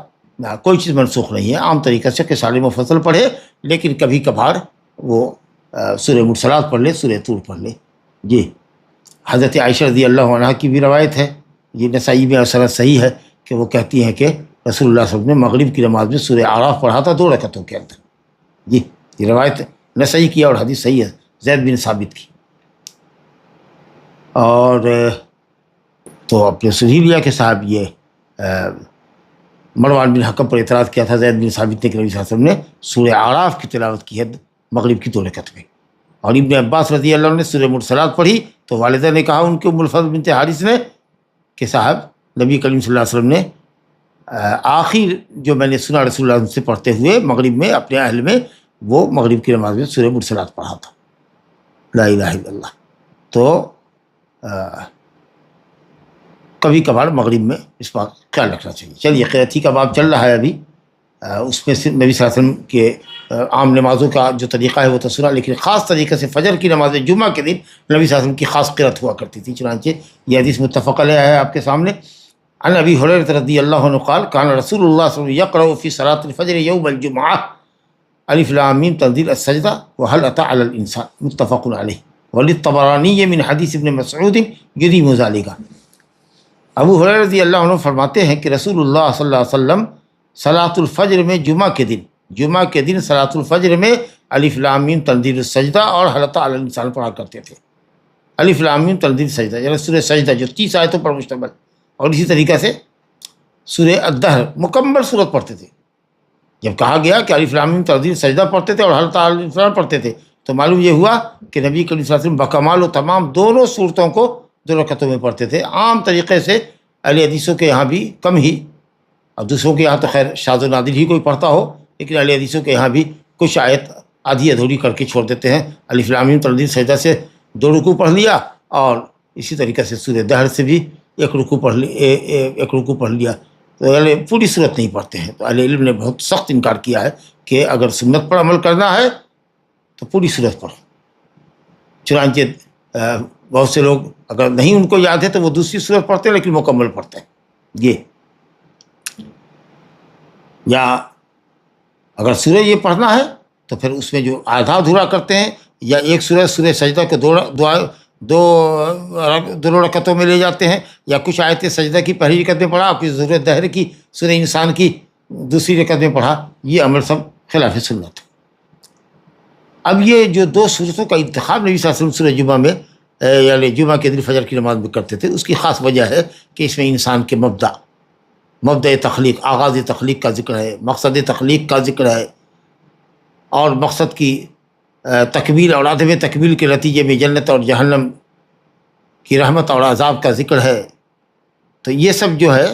کوئی چیز منسوخ نہیں ہے، عام طریقے سے قصار مفصل پڑھے، لیکن کبھی کبھار وہ سورہ مرسلات پڑھ لے، سورہ طور پڑھ لے۔ جی، حضرت عائشہ رضی اللہ عنہ کی بھی روایت ہے، یہ نسائی میں سند صحیح ہے، کہ وہ کہتی ہیں کہ رسول اللہ صلی اللہ علیہ وسلم نے مغرب کی نماز میں سورہ اعراف پڑھا تھا 2 رکعتوں کے اندر۔ جی، یہ روایت نسائی کی اور حدیث صحیح ہے زید بن ثابت کی۔ اور تو آپ نے سن ہی لیا کہ صاحب یہ مروان بن حکم پر اعتراض کیا تھا زید بن ثابت نے کہ نبی صلی اللہ علیہ وسلم نے سورہ اعراف کی تلاوت کی ہے مغرب کی 2 رکعت میں، اور ابن عباس رضی اللہ عنہ نے سورہ مرسلات پڑھی تو والدہ نے کہا ان کے ام الفضل بنت حارث نے کہ صاحب نبی کریم صلی اللہ علیہ وسلم نے آخر جو میں نے سنا رسول اللہ سے پڑھتے ہوئے مغرب میں اپنے اہل میں، وہ مغرب کی نماز میں سورہ مرسلات پڑھا تھا، لا الہ الا اللہ۔ تو کبھی کبھار مغرب میں اس بات خیال رکھنا چاہیے۔ چلیے، قرأتی کا باب چل رہا ہے ابھی، اس میں سے نبی صلی اللہ علیہ وسلم کے عام نمازوں کا جو طریقہ ہے وہ تو سنا، لیکن خاص طریقے سے فجر کی نماز جمعہ کے دن نبی صلی اللہ علیہ وسلم کی خاص قرأت ہوا کرتی تھی، چنانچہ یہ حدیث متفق علیہ ہے آپ کے سامنے۔ عن ابی ہریرہ رضی اللہ عنہ قال کان رسول اللہ صلی اللہ علیہ وسلم یقرأ فی صلاۃ الفجر یوم الجمعہ الف لام میم تنزیل السجدہ وهل اتى على الانسان متفق علیہ وللطبرانی من حدیث ابن مسعود یدیم ذلک۔ ابو ہریرہ رضی اللہ عنہ فرماتے ہیں کہ رسول اللہ صلی اللہ علیہ وسلم صلاۃ الفجر میں جمعہ کے دن صلاۃ الفجر میں الف لام میم تنزیل السجدہ اور هل اتى على الانسان پڑھا کرتے تھے۔ الف لام میم تنزیل سجدہ یعنی سورہ سجدہ جو 30 آیتوں پر مشتمل، اور اسی طریقے سے سورہ الدہر مکمل صورت پڑھتے تھے۔ جب کہا گیا کہ الف لام میم تنزیل سجدہ پڑھتے تھے اور هل اتى على الانسان پڑھتے تھے تو معلوم یہ ہوا کہ نبی کریم صلی اللہ علیہ وسلم بکمال و تمام دونوں صورتوں کو 2 رکعتوں میں پڑھتے تھے۔ عام طریقے سے اہل حدیثوں کے یہاں بھی کم ہی، اب دوسروں کے یہاں تو خیر شاذ و نادر ہی کوئی پڑھتا ہو، لیکن اہل حدیثوں کے یہاں بھی کچھ آیت آدھی ادھوری کر کے چھوڑ دیتے ہیں۔ الف لام میم تنزیل سجدہ سے 2 رکوع پڑھ لیا، اور اسی طریقے سے سورہ دہر سے بھی 1 رکوع پڑھ لیا، تو پوری صورت نہیں پڑھتے ہیں۔ تو اہل علم نے بہت سخت انکار کیا ہے کہ اگر سنت پر عمل کرنا ہے تو پوری صورت پڑھو۔ چنانچہ بہت سے لوگ اگر نہیں ان کو یاد ہے تو وہ دوسری سورت پڑھتے ہیں لیکن مکمل پڑھتے ہیں یہ، یا اگر سورہ یہ پڑھنا ہے تو پھر اس میں جو آدھا ادھورا کرتے ہیں، یا ایک سورہ سجدہ کے دو رکعتوں میں لے جاتے ہیں، یا کچھ آیتیں سجدہ کی پہلی رکعت میں پڑھا، پھر سورہ دہر کی سورہ انسان کی دوسری رکعت میں پڑھا، یہ عمل سب خلاف سنت ہے۔ اب یہ جو دو صورتوں کا انتخاب نبی صلی اللہ علیہ وسلم سورہ جمعہ میں یعنی جمعہ کے دن فجر کی نماز میں کرتے تھے، اس کی خاص وجہ ہے کہ اس میں انسان کے مبدأ تخلیق، آغاز تخلیق کا ذکر ہے، مقصد تخلیق کا ذکر ہے، اور مقصد کی تکمیل اور عدم تکمیل کے نتیجے میں جنت اور جہنم کی رحمت اور عذاب کا ذکر ہے۔ تو یہ سب جو ہے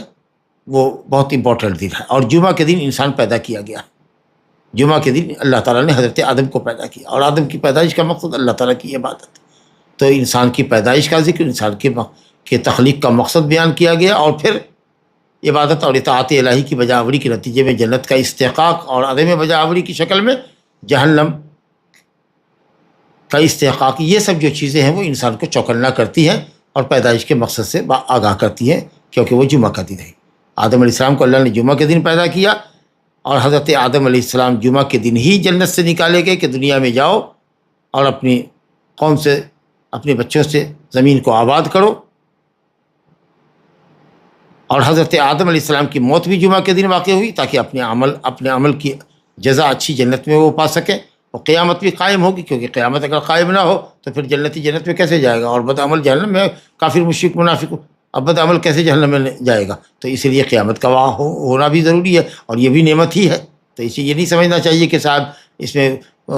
وہ بہت امپورٹنٹ دن ہے، اور جمعہ کے دن انسان پیدا کیا گیا۔ جمعہ کے دن اللہ تعالیٰ نے حضرت آدم کو پیدا کیا، اور آدم کی پیدائش کا مقصد اللہ تعالیٰ کی عبادت، تو انسان کی پیدائش کا ذکر، انسان کے تخلیق کا مقصد بیان کیا گیا، اور پھر عبادت اور اطاعت الہی کی بجاوری کے نتیجے میں جنت کا استحقاق، اور عدم بجاوری کی شکل میں جہنم کا استحقاق۔ یہ سب جو چیزیں ہیں وہ انسان کو چوکنا کرتی ہیں اور پیدائش کے مقصد سے آگاہ کرتی ہیں، کیونکہ وہ جمعہ کا دن ہے۔ آدم علیہ السلام کو اللہ نے جمعہ کے دن پیدا کیا، اور حضرت آدم علیہ السلام جمعہ کے دن ہی جنت سے نکالے گئے کہ دنیا میں جاؤ اور اپنی قوم سے، اپنے بچوں سے زمین کو آباد کرو۔ اور حضرت آدم علیہ السلام کی موت بھی جمعہ کے دن واقع ہوئی تاکہ اپنے عمل کی جزا اچھی جنت میں وہ پا سکیں، اور قیامت بھی قائم ہوگی، کیونکہ قیامت اگر قائم نہ ہو تو پھر جنتی جنت میں کیسے جائے گا، اور بد عمل جہنم میں، کافر مشرک منافق اب بد عمل کیسے جہنم میں جائے گا۔ تو اسی لیے قیامت کا ہونا بھی ضروری ہے، اور یہ بھی نعمت ہی ہے۔ تو اسے یہ نہیں سمجھنا چاہیے کہ صاحب اس میں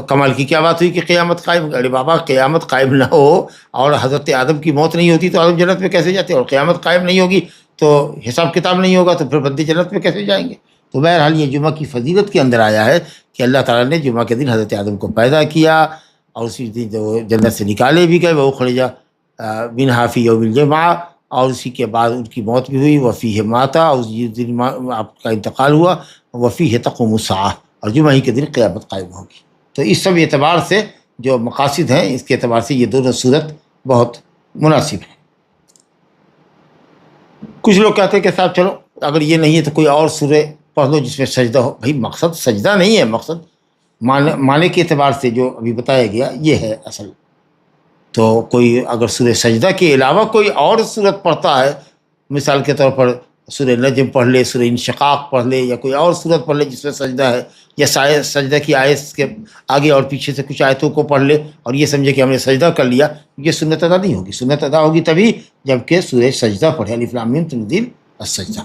کمال کی کیا بات ہوئی کہ قیامت قائم، ارے بابا قیامت قائم نہ ہو اور حضرت آدم کی موت نہیں ہوتی تو آدم جنت میں کیسے جاتے، اور قیامت قائم نہیں ہوگی تو حساب کتاب نہیں ہوگا تو پھر بندے جنت میں کیسے جائیں گے۔ تو بہرحال یہ جمعہ کی فضیلت کے اندر آیا ہے کہ اللہ تعالیٰ نے جمعہ کے دن حضرت آدم کو پیدا کیا، اور اسی دن جو جنت سے نکالے بھی گئے، وہ خرجا منہا فی یوم الجمعہ، اور اسی کے بعد ان کی موت بھی ہوئی، وفیہ ماتا، اور اس دن آپ کا انتقال ہوا، وفیہ تقوم الساعہ، اور جمعہ ہی کے دن قیامت قائم ہوگی۔ تو اس سب اعتبار سے جو مقاصد ہیں اس کے اعتبار سے یہ دونوں صورت بہت مناسب ہیں۔ کچھ لوگ کہتے ہیں کہ صاحب چلو اگر یہ نہیں ہے تو کوئی اور سورہ پڑھ لو جس میں سجدہ ہو۔ بھائی مقصد سجدہ نہیں ہے، مقصد معنی کے اعتبار سے جو ابھی بتایا گیا یہ ہے اصل۔ تو کوئی اگر سورہ سجدہ کے علاوہ کوئی اور سورت پڑھتا ہے، مثال کے طور پر سورہ نجم پڑھ لے، سورہ انشقاق پڑھ لے، یا کوئی اور سورت پڑھ لے جس میں سجدہ ہے، یا سجدہ کی آیت کے آگے اور پیچھے سے کچھ آیتوں کو پڑھ لے اور یہ سمجھے کہ ہم نے سجدہ کر لیا، یہ سنت ادا نہیں ہوگی۔ سنت ادا ہوگی تبھی جب کہ سورہ سجدہ پڑھے، الف لام میم تنزیل السجدہ،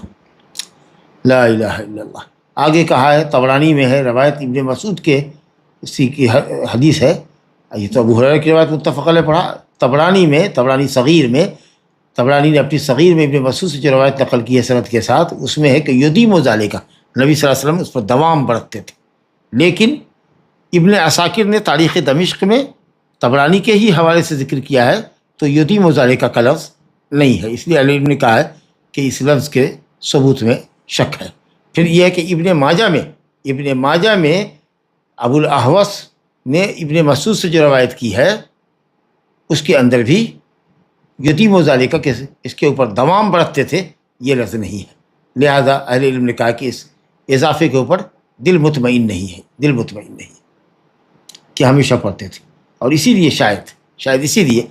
لا الہ الا اللہ۔ آگے کہا ہے، طبرانی میں ہے، روایت ابن مسعود کے اسی کی حدیث ہے، یہ تو ابو ہریرہ کی روایت متفق علیہ پڑھا، طبرانی میں، طبرانی صغیر میں، طبرانی نے اپنی صغیر میں ابن مسعود سے جو روایت نقل کی ہے سند کے ساتھ، اس میں ہے کہ یدیم ذالک، نبی صلی اللہ علیہ وسلم اس پر دوام برتتے تھے۔ لیکن ابن عساکر نے تاریخ دمشق میں طبرانی کے ہی حوالے سے ذکر کیا ہے، تو یدیم ذالک کا لفظ نہیں ہے، اس لیے علی نے کہا ہے کہ اس لفظ کے ثبوت میں شک ہے۔ پھر یہ ہے کہ ابن ماجہ میں ابو الاحوص نے ابن مسعود سے جو روایت کی ہے اس کے اندر بھی یتیم و ذالکہ کہ اس کے اوپر دوام برتتے تھے یہ لفظ نہیں ہے، لہذا اہل علم نے کہا کہ اس اضافے کے اوپر دل مطمئن نہیں ہے کہ ہمیشہ پڑھتے تھے، اور اسی لیے شاید اسی لیے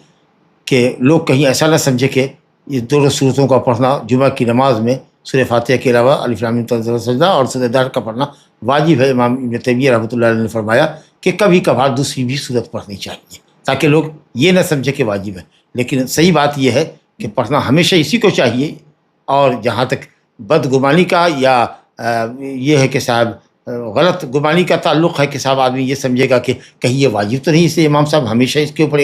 کہ لوگ کہیں ایسا نہ سمجھے کہ یہ دونوں صورتوں کا پڑھنا جمعہ کی نماز میں سورہ فاتحہ کے علاوہ الف لام میم تنزیل السجدہ اور سورہ دہر کا پڑھنا واجب ہے۔ امام ابن تیمیہ رحمۃ اللہ علیہ نے فرمایا کہ کبھی کبھار دوسری بھی صورت پڑھنی چاہیے تاکہ لوگ یہ نہ سمجھے کہ واجب ہے، لیکن صحیح بات یہ ہے کہ پڑھنا ہمیشہ اسی کو چاہیے۔ اور جہاں تک بدگمانی کا یا یہ ہے کہ صاحب غلط گمانی کا تعلق ہے کہ صاحب آدمی یہ سمجھے گا کہ کہیں یہ واجب تو نہیں، اس لیے امام صاحب ہمیشہ اس کے اوپر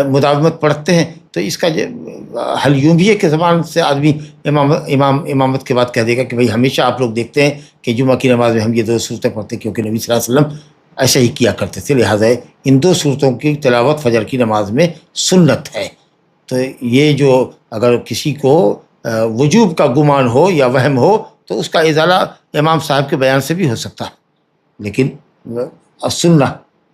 مداومت پڑھتے ہیں، تو اس کا حل یوں بھی ہے کہ زبان سے آدمی امامت کے بعد کہہ دے گا کہ بھائی ہمیشہ آپ لوگ دیکھتے ہیں کہ جمعہ کی نماز میں ہم یہ دو صورتیں پڑھتے ہیں کیونکہ نبی صلی اللہ علیہ وسلم ایسا ہی کیا کرتے تھے، لہٰذا ان دو صورتوں کی تلاوت فجر کی نماز میں سنت ہے۔ تو یہ جو اگر کسی کو وجوب کا گمان ہو یا وہم ہو تو اس کا ازالہ امام صاحب کے بیان سے بھی ہو سکتا ہے، لیکن سنہ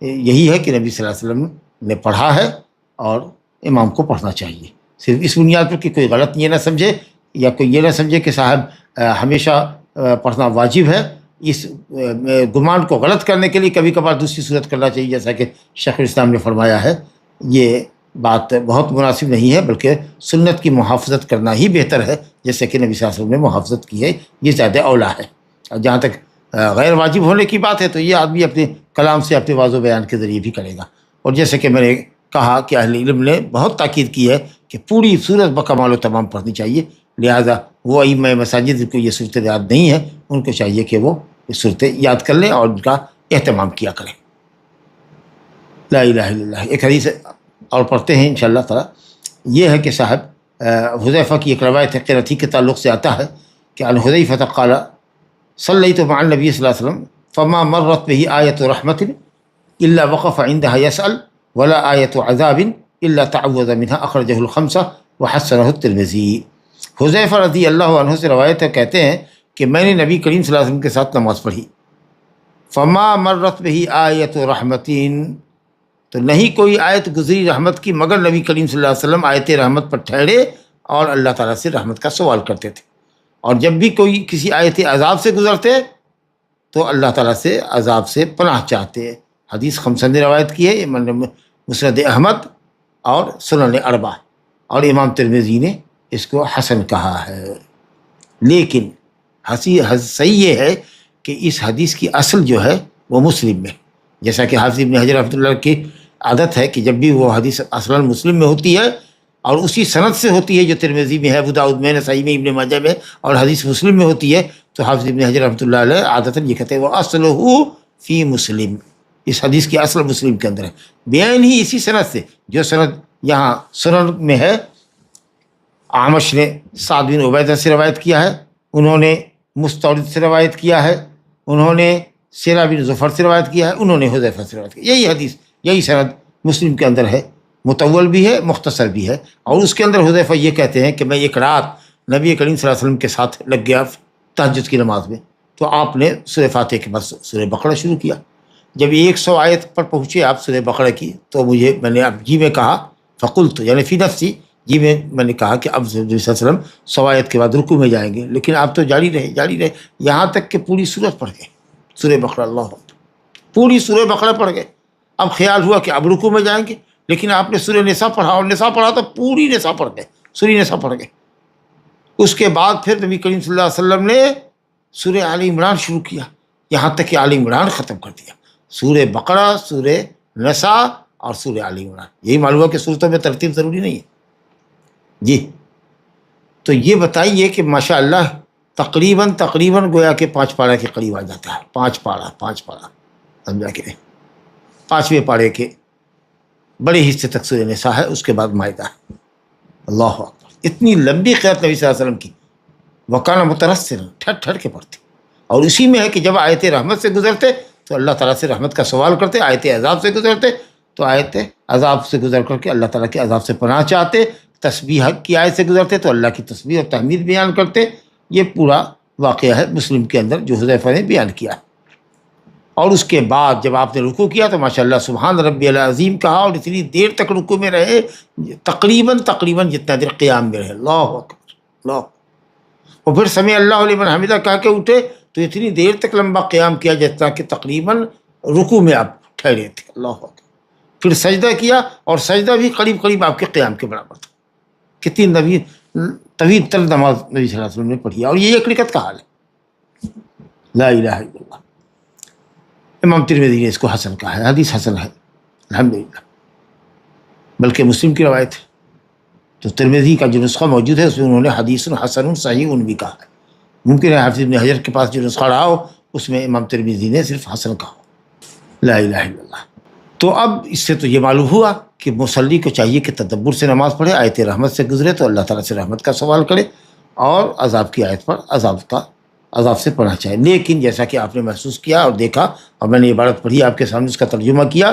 یہی ہے کہ نبی صلی اللہ علیہ وسلم نے پڑھا ہے اور امام کو پڑھنا چاہیے، صرف اس بنیاد پر کہ کوئی غلط یہ نہ سمجھے یا کوئی یہ نہ سمجھے کہ صاحب ہمیشہ پڑھنا واجب ہے۔ اس گمان کو غلط کرنے کے لیے کبھی کبھار دوسری صورت کرنا چاہیے، جیسا کہ شیخ الاسلام نے فرمایا ہے۔ یہ بات بہت مناسب نہیں ہے، بلکہ سنت کی محافظت کرنا ہی بہتر ہے، جیسے کہ نبی صلی اللہ علیہ وسلم نے محافظت کی ہے، یہ زیادہ اولا ہے۔ اور جہاں تک غیر واجب ہونے کی بات ہے تو یہ آدمی اپنے کلام سے، اپنے واضح بیان کے ذریعے بھی کرے گا۔ اور جیسے کہ میں نے کہا کہ اہل علم نے بہت تاکید کی ہے کہ پوری صورت بکمال و تمام پڑھنی چاہیے، لہذا وہ ائمہ مساجد کو یہ صورتیں یاد نہیں ہیں، ان کو چاہیے کہ وہ یہ صورتیں یاد کر لیں اور ان کا اہتمام کیا کریں۔ لا الہ الا اللہ۔ ایک حدیث اور پڑھتے ہیں انشاءاللہ تعالی، یہ ہے کہ صاحب حذیفہ کی ایک روایت ہے، قرأتی کے تعلق سے آتا ہے کہ عن حذیفہ قال صلیت مع النبی صلی اللہ علیہ وسلم فما مرت به آیۃ رحمت الا وقف عندها يسأل ولا آیۃ عذاب الا تعوذ منها، اخرجہ الخمسہ وحسنہ الترمذی۔ حذیفہ رضی اللہ عنہ سے روایت ہے، کہتے ہیں کہ میں نے نبی کریم صلی اللہ علیہ وسلم کے ساتھ نماز پڑھی، فما مرت به آیۃ رحمت، تو نہیں کوئی آیت گزری رحمت کی مگر نبی کریم صلی اللہ علیہ وسلم آیت رحمت پر ٹھہرے اور اللہ تعالیٰ سے رحمت کا سوال کرتے تھے، اور جب بھی کوئی کسی آیت عذاب سے گزرتے تو اللہ تعالیٰ سے عذاب سے پناہ چاہتے۔ حدیث خمسہ نے روایت کی ہے، مسند احمد اور سنن اربعہ، اور امام ترمذی نے اس کو حسن کہا ہے۔ لیکن صحیح یہ ہے کہ اس حدیث کی اصل جو ہے وہ مسلم میں، جیسا کہ حافظ ابن حجر رحمۃ اللہ کی عادت ہے کہ جب بھی وہ حدیث اصلاً مسلم میں ہوتی ہے اور اسی سند سے ہوتی ہے جو ترمذی میں ہے، ابو داؤد میں، نسائی میں، ابن ماجہ میں، اور حدیث مسلم میں ہوتی ہے، تو حافظ ابن حجر رحمۃ اللہ علیہ عادتاً یہ کہتے ہیں وہ اصلہ فی مسلم، اس حدیث کی اصل مسلم کے اندر ہے، بیان ہی اسی سند سے جو سند یہاں سنن میں ہے۔ اعمش نے سعد بن عبیدہ سے روایت کیا ہے، انہوں نے مستورد سے روایت کیا ہے، انہوں نے سیرہ بن ظفر سے روایت کیا ہے، انہوں نے حذیفہ سے روایت کیا۔ یہی حدیث، یہی سند مسلم کے اندر ہے، مطول بھی ہے، مختصر بھی ہے، اور اس کے اندر حذیفہ یہ کہتے ہیں کہ میں ایک رات نبی کریم صلی اللہ علیہ وسلم کے ساتھ لگ گیا تہجد کی نماز میں، تو آپ نے سورہ فاتحہ کے بعد سورہ بقرہ شروع کیا۔ جب 100 آیت پر پہنچے آپ سورہ بقرہ کی، تو میں نے اب جی میں کہا فقلت، یعنی فی نفسی، جی میں نے کہا کہ اب نبی صلی اللہ علیہ وسلم 100 آیت کے بعد رکوع میں جائیں گے، لیکن آپ تو جاری رہے یہاں تک کہ پوری سورت پڑھ گئے، سورہ بقرہ، اللہ اکبر، پوری سورہ بقرہ پڑھ گئے۔ اب خیال ہوا کہ اب رکوع میں جائیں گے، لیکن آپ نے سورہ نساء پڑھا، اور نساء پڑھا تو پوری نساء پڑھ گئے، سورہ نساء پڑھ گئے۔ اس کے بعد پھر نبی کریم صلی اللہ علیہ وسلم نے سورہ آل عمران شروع کیا، یہاں تک کہ آل عمران ختم کر دیا، سورہ بقرہ، سورہ نساء اور سورہ آل عمران۔ یہی معلوم ہے کہ صورتوں میں ترتیب ضروری نہیں ہے جی۔ تو یہ بتائیے کہ ماشاء اللہ تقریباً گویا کہ 5 پارہ کے قریب آ جاتا ہے، 5 پارہ سمجھا کہ 5ویں پارے کے بڑے حصے تک سورہ نساء ہے، اس کے بعد مائدہ ہے۔ اللہ اکبر، اتنی لمبی قرأت نبی صلی اللہ علیہ وسلم کی، وکان مترسلا، ٹھٹ کے پڑھتے، اور اسی میں ہے کہ جب آیت رحمت سے گزرتے تو اللہ تعالیٰ سے رحمت کا سوال کرتے، آیت عذاب سے گزرتے تو آیت عذاب سے گزر کر کے اللہ تعالیٰ کے عذاب سے پناہ چاہتے، تسبیح کی آیت سے گزرتے تو اللہ کی تسبیح اور تحمید بیان کرتے۔ یہ پورا واقعہ ہے مسلم کے اندر جو حذیفہ نے بیان کیا ہے۔ اور اس کے بعد جب آپ نے رکوع کیا تو ماشاءاللہ سبحان ربی العظیم کہا، اور اتنی دیر تک رکوع میں رہے، تقریباً جتنا دیر قیام میں رہے، اللہ اکبر، اللہ، اور پھر سمع اللہ لمن حمدہ کہہ کے اٹھے تو اتنی دیر تک لمبا قیام کیا جتنا کہ تقریباً رکوع میں آپ ٹھہرے تھے، اللہ اکبر۔ پھر سجدہ کیا، اور سجدہ بھی قریب آپ کے قیام کے برابر تھا۔ کتنی طویل تر نماز نبی صلی اللہ علیہ وسلم نے پڑھی، اور یہ ایک رکعت کا حال ہے، لا الہ الا اللہ۔ امام ترمذی نے اس کو حسن کہا ہے، حدیث حسن ہے الحمدللہ، بلکہ مسلم کی روایت ہے، تو ترمذی کا جو نسخہ موجود ہے اس میں انہوں نے حدیث حسن صحیح بھی کہا ہے۔ ممکن ہے حافظ ابن حجر کے پاس جو نسخہ رہا ہو اس میں امام ترمذی نے صرف حسن کہا ہو، لا الہ الا اللہ۔ تو اب اس سے تو یہ معلوم ہوا کہ مصلی کو چاہیے کہ تدبر سے نماز پڑھے، آیت رحمت سے گزرے تو اللہ تعالیٰ سے رحمت کا سوال کرے، اور عذاب کی آیت پر عذاب سے پڑھنا چاہیے۔ لیکن جیسا کہ آپ نے محسوس کیا اور دیکھا، اور میں نے عبارت پڑھی آپ کے سامنے، اس کا ترجمہ کیا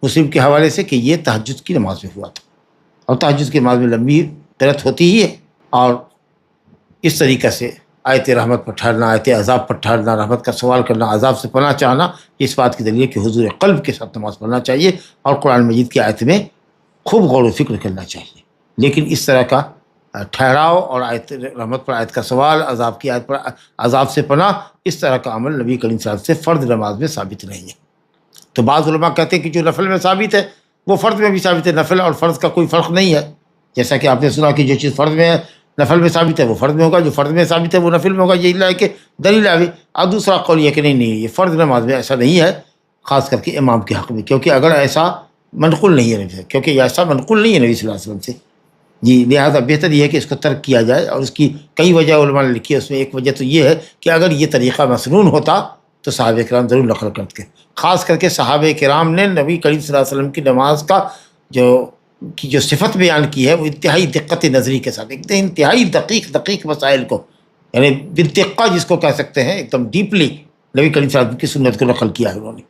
مسلم کے حوالے سے، کہ یہ تہجد کی نماز میں ہوا تھا، اور تہجد کی نماز میں لمبی قرأت ہوتی ہی ہے، اور اس طریقے سے آیت رحمت پر ٹھہرنا، آیت عذاب پر ٹھہرنا، رحمت کا سوال کرنا، عذاب سے پناہ چاہنا، اس بات کی دلیل ہے کہ حضور قلب کے ساتھ نماز پڑھنا چاہیے، اور قرآن مجید کی آیت میں خوب غور و فکر کرنا چاہیے. لیکن اس طرح کا ٹھہراؤ اور آیت رحمت پر آیت کا سوال، عذاب کی آیت پر عذاب سے پناہ، اس طرح کا عمل نبی کریم صلی اللہ علیہ وسلم سے فرض نماز میں ثابت نہیں ہے. تو بعض علماء کہتے ہیں کہ جو نفل میں ثابت ہے وہ فرض میں بھی ثابت ہے. نفل اور فرض کا کوئی فرق نہیں ہے. جیسا کہ آپ نے سنا کہ جو چیز فرض میں ہے نفل میں ثابت ہے وہ فرض میں ہوگا، جو فرض میں ثابت ہے وہ نفل میں ہوگا. یہ اللہ ہے کہ دلیل آگے. اور دوسرا قول یہ کہ نہیں یہ فرض نماز میں ایسا نہیں ہے، خاص کر کے امام کے حق میں، کیونکہ اگر ایسا منقول نہیں ہے نبی سے، کیونکہ یہ ایسا منقول نہیں ہے نبی صلی اللہ علیہ وسلم سے. جی لہٰذا بہتر یہ ہے کہ اس کو ترک کیا جائے. اور اس کی کئی وجہ علماء نے لکھی ہے. اس میں ایک وجہ تو یہ ہے کہ اگر یہ طریقہ مسنون ہوتا تو صحابہ کرام ضرور نقل کرتے. خاص کر کے صحابہ کرام نے نبی کریم صلی اللہ علیہ وسلم کی نماز کا جو صفت بیان کی ہے وہ انتہائی دقت نظری کے ساتھ، ایک انتہائی دقیق مسائل کو، یعنی بالدقہ جس کو کہہ سکتے ہیں، ایک دم ڈیپلی نبی کریم صلی اللہ علیہ وسلم کی سنت کو نقل کیا ہے انہوں نے.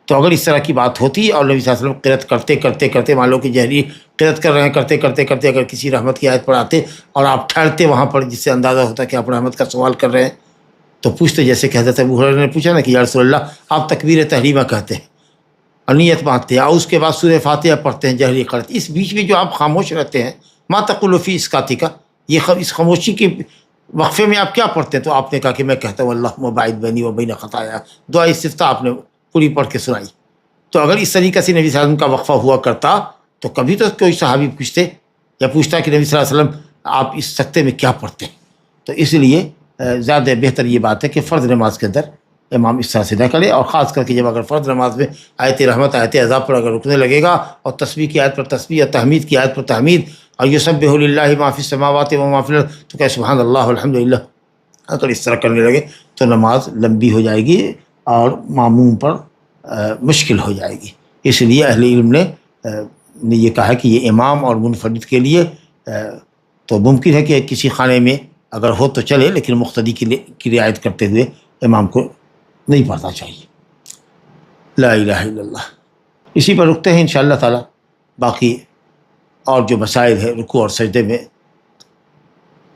تو اگر اس طرح کی بات ہوتی اور نبی صلی اللہ علیہ وسلم قرأت کرتے مان لو کہ جہری قرأت کر رہے ہیں، کرتے اگر کسی رحمت کی آیت پر آتے اور آپ ٹھہرتے وہاں پر، جس سے اندازہ ہوتا کہ آپ رحمت کا سوال کر رہے ہیں، تو پوچھتے جیسے کہ حضرت ابو ہریرہ نے پوچھا نا کہ یا رسول اللہ آپ تکبیر تحریمہ کہتے ہیں اور نیت باندھتے ہیں اور اس کے بعد سورہ فاتحہ پڑھتے ہیں جہری قرأت، اس بیچ میں جو آپ خاموش رہتے ہیں، ما تقول فی اسکاتک، یہ اس خاموشی کے وقفے میں آپ کیا پڑھتے ہیں؟ تو آپ نے کہا کہ میں کہتا ہوں اللہم باعث بینی و بین خطایا. دعا استفتاح آپ نے پوری پڑھ کے سنائی. تو اگر اس طریقے سے نبی صلی اللہ علیہ وسلم کا وقفہ ہوا کرتا تو کبھی تو کوئی صحابی پوچھتے یا پوچھتا کہ نبی صلی اللہ علیہ وسلم آپ اس سکتے میں کیا پڑھتے ہیں. تو اس لیے زیادہ بہتر یہ بات ہے کہ فرض نماز کے اندر امام اس طرح سے نہ کرے. اور خاص کر کے جب اگر فرض نماز میں آیت رحمت آیت عذاب پر اگر رکنے لگے گا اور تسبیح کی آیت پر تسبیح اور تحمید کی آیت پر تحمید اور یسبح للہ ما فی السماوات و ما فی الارض، تو کہ سبحان اللہ الحمدللہ، اگر اس طرح کرنے لگے تو نماز لمبی ہو جائے گی اور ماموم پر مشکل ہو جائے گی. اس لیے اہل علم نے یہ کہا کہ یہ امام اور منفرد کے لیے تو ممکن ہے کہ کسی خانے میں اگر ہو تو چلے، لیکن مقتدی کی رعایت کرتے ہوئے امام کو نہیں پڑھنا چاہیے. لا الہ الا اللہ. اسی پر رکتے ہیں انشاءاللہ تعالی. باقی اور جو مسائل ہے رکوع اور سجدے میں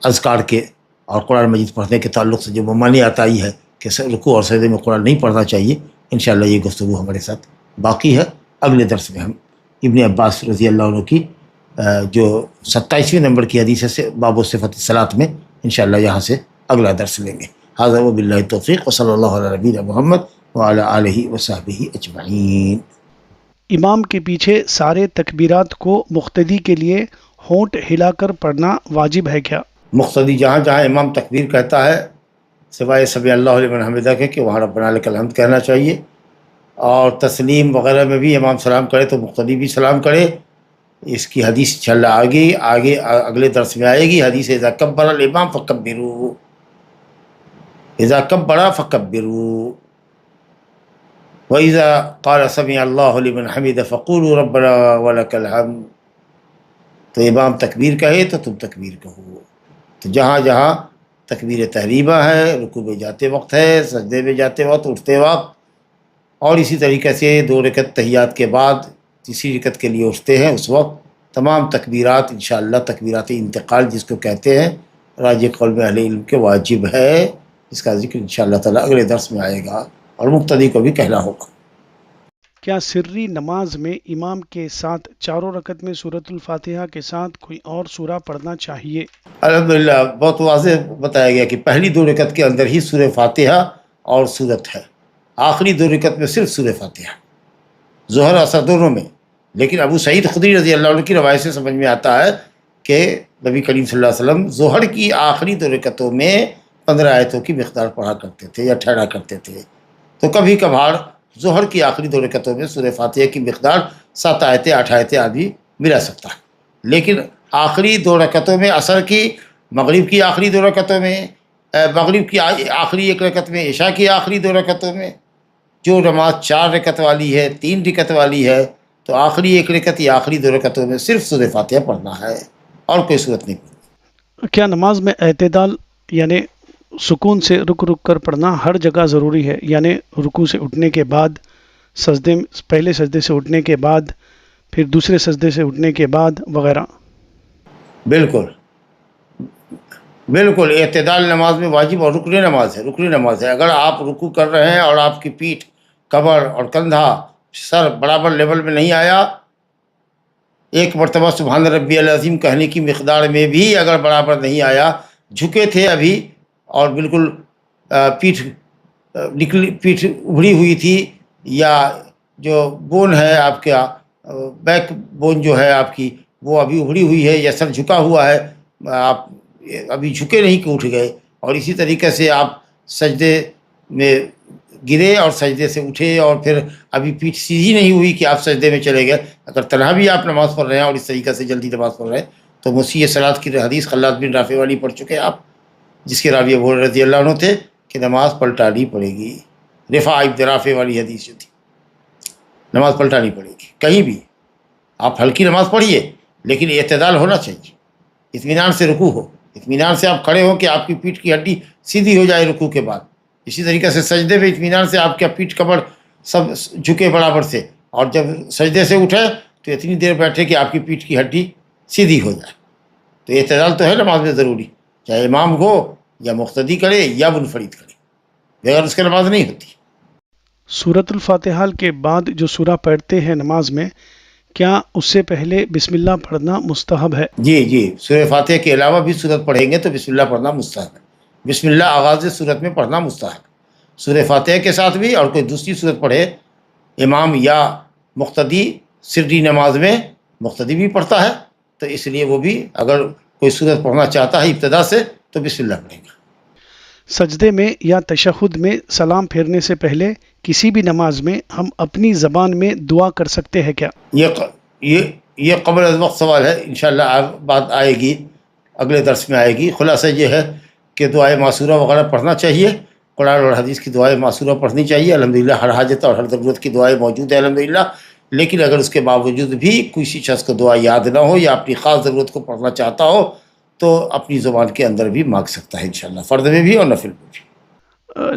اذکار کے اور قرآن مجید پڑھنے کے تعلق سے جو ممانعت آئی ہے کہ رکوع اور سجدے میں قرآن نہیں پڑھنا چاہیے، انشاءاللہ یہ گفتگو ہمارے ساتھ باقی ہے. اگلے درس میں ہم ابن عباس رضی اللہ عنہ کی جو 27ویں نمبر کی حدیث ہے باب صفت الصلاۃ میں انشاءاللہ یہاں سے اگلا درس لیں گے. ھذا وباللہ التوفیق وصلی اللہ علی نبینا محمد وعلی آلہ وصحبہ اجمعین. امام کے پیچھے سارے تکبیرات کو مقتدی کے لیے ہونٹ ہلا کر پڑھنا واجب ہے کیا؟ مقتدی جہاں جہاں امام تکبیر کہتا ہے سوائے سمیع اللہ لمن حمدہ کے کہ وہاں ربنا لک الحمد کہنا چاہیے. اور تسلیم وغیرہ میں بھی امام سلام کرے تو مقتدی بھی سلام کرے. اس کی حدیث انشاءاللہ آگے اگلے درس میں آئے گی. حدیث اذا کبر الامام فکبروا، اذا کبر فکبروا، وَإِذَا قَالَ سَمِعَ اللَّهُ لِمَنْ حَمِدَ فَقُولُوا رَبَّنَا وَلَكَ الْحَمْدُ. تو امام تکبیر کہے تو تم تکبیر کہو. تو جہاں جہاں تکبیر تحریمہ ہے، رکوع میں جاتے وقت ہے، سجدے میں جاتے وقت، اٹھتے وقت، اور اسی طریقے سے 2 رکعت تحیات کے بعد تیسری رکعت کے لیے اٹھتے ہیں، اس وقت تمام تکبیرات انشاءاللہ تکبیرات انتقال جس کو کہتے ہیں راجح قول میں اہل علم کے واجب ہے. اس کا ذکر انشاءاللہ تعالی اگلے درس میں آئے گا اور مقتدی کو بھی کہنا ہوگا. کیا سری نماز میں امام کے ساتھ چاروں رکعت میں سورۃ الفاتحہ کے ساتھ کوئی اور سورہ پڑھنا چاہیے؟ الحمدللہ بہت واضح بتایا گیا کہ پہلی 2 رکعت کے اندر ہی سورہ فاتحہ اور سورت ہے. آخری 2 رکعت میں صرف سورہ فاتحہ، ظہر اثر دونوں میں. لیکن ابو سعید خدری رضی اللہ عنہ کی روایت سے سمجھ میں آتا ہے کہ نبی کریم صلی اللہ علیہ وسلم ظہر کی آخری 2 رکعتوں میں 15 آیتوں کی مقدار پڑھا کرتے تھے یا ٹھہرا کرتے تھے. تو کبھی کبھار ظہر کی آخری 2 رکعتوں میں سورہ فاتحہ کی مقدار 7 آیتیں 8 آیتیں آدمی ملا سکتا ہے. لیکن آخری 2 رکعتوں میں عصر کی، مغرب کی آخری 2 رکعتوں میں، مغرب کی آخری 1 رکعت میں، عشاء کی آخری 2 رکعتوں میں، جو نماز 4 رکعت والی ہے، 3 رکعت والی ہے، تو آخری 1 رکعت یا آخری 2 رکعتوں میں صرف سورہ فاتحہ پڑھنا ہے اور کوئی صورت نہیں پڑھنی. کیا نماز میں اعتدال یعنی سکون سے رک کر پڑھنا ہر جگہ ضروری ہے؟ یعنی رکوع سے اٹھنے کے بعد، پہلے سجدے سے اٹھنے کے بعد، پھر دوسرے سجدے سے اٹھنے کے بعد وغیرہ؟ بالکل اعتدال نماز میں واجب اور رکنی نماز ہے. اگر آپ رکوع کر رہے ہیں اور آپ کی پیٹھ، کمر اور کندھا، سر برابر لیول میں نہیں آیا ایک مرتبہ سبحان ربی العظیم کہنے کی مقدار میں بھی اگر برابر نہیں آیا، جھکے تھے ابھی اور بالکل پیٹھ پیٹھ ابھری ہوئی تھی، یا جو بون ہے آپ کا بیک بون جو ہے آپ کی وہ ابھی ابھری ہوئی ہے، یا سر جھکا ہوا ہے، آپ ابھی جھکے نہیں کہ اٹھ گئے، اور اسی طریقے سے آپ سجدے میں گرے اور سجدے سے اٹھے اور پھر ابھی پیٹھ سیدھی نہیں ہوئی کہ آپ سجدے میں چلے گئے، اگر تنہا بھی آپ نماز پڑھ رہے ہیں اور اس طریقے سے جلدی نماز پڑھ رہے ہیں تو مسیح صلاۃ کی حدیث خلاد بن رافع والی پڑھ چکے آپ، جس کے راوی ابو رضی اللہ عنہ تھے کہ نماز پلٹانی پڑے گی، رفاع ابن رافع والی حدیث جو تھی، نماز پلٹانی پڑے گی کہیں بھی، آپ ہلکی نماز پڑھیے لیکن اعتدال ہونا چاہیے، اطمینان سے رکوع ہو، اطمینان سے آپ کھڑے ہوں کہ آپ کی پیٹھ کی ہڈی سیدھی ہو جائے رکوع کے بعد، اسی طریقے سے سجدے میں اطمینان سے آپ کا پیٹھ کمر سب جھکے برابر سے، اور جب سجدے سے اٹھے تو اتنی دیر بیٹھے کہ آپ کی پیٹھ کی ہڈی سیدھی ہو جائے، تو اعتدال تو ہے نماز میں ضروری، چاہے امام ہو یا مقتدی کرے یا منفرد کرے، بغیر اس کے نماز نہیں ہوتی۔ سورۃ الفاتحہ کے بعد جو سورہ پڑھتے ہیں نماز میں، کیا اس سے پہلے بسم اللہ پڑھنا مستحب ہے؟ جی سورہ فاتحہ کے علاوہ بھی سورت پڑھیں گے تو بسم اللہ پڑھنا مستحب ہے، بسم اللہ آغاز سورت میں پڑھنا مستحب ہے، سورہ فاتحہ کے ساتھ بھی، اور کوئی دوسری سورت پڑھے امام یا مقتدی سری نماز میں مقتدی بھی پڑھتا ہے تو اس لیے وہ بھی اگر کوئی سورت پڑھنا چاہتا ہے ابتدا سے تو بسم اللہ پڑھے گا۔ سجدے میں یا تشہد میں سلام پھیرنے سے پہلے کسی بھی نماز میں ہم اپنی زبان میں دعا کر سکتے ہیں کیا؟ یہ قبل از وقت سوال ہے، انشاءاللہ بات آئے گی، اگلے درس میں آئے گی۔ خلاصہ یہ ہے کہ دعائے معصورہ وغیرہ پڑھنا چاہیے، قرآن اور حدیث کی دعائے معصورہ پڑھنی چاہیے، الحمدللہ ہر حاجت اور ہر ضرورت کی دعائیں موجود ہیں الحمدللہ، لیکن اگر اس کے باوجود بھی کسی شخص کو دعا یاد نہ ہو یا اپنی خاص ضرورت کو پڑھنا چاہتا ہو تو اپنی زبان کے اندر بھی مانگ سکتا ہے انشاءاللہ، فرض میں بھی اور نفل میں بھی۔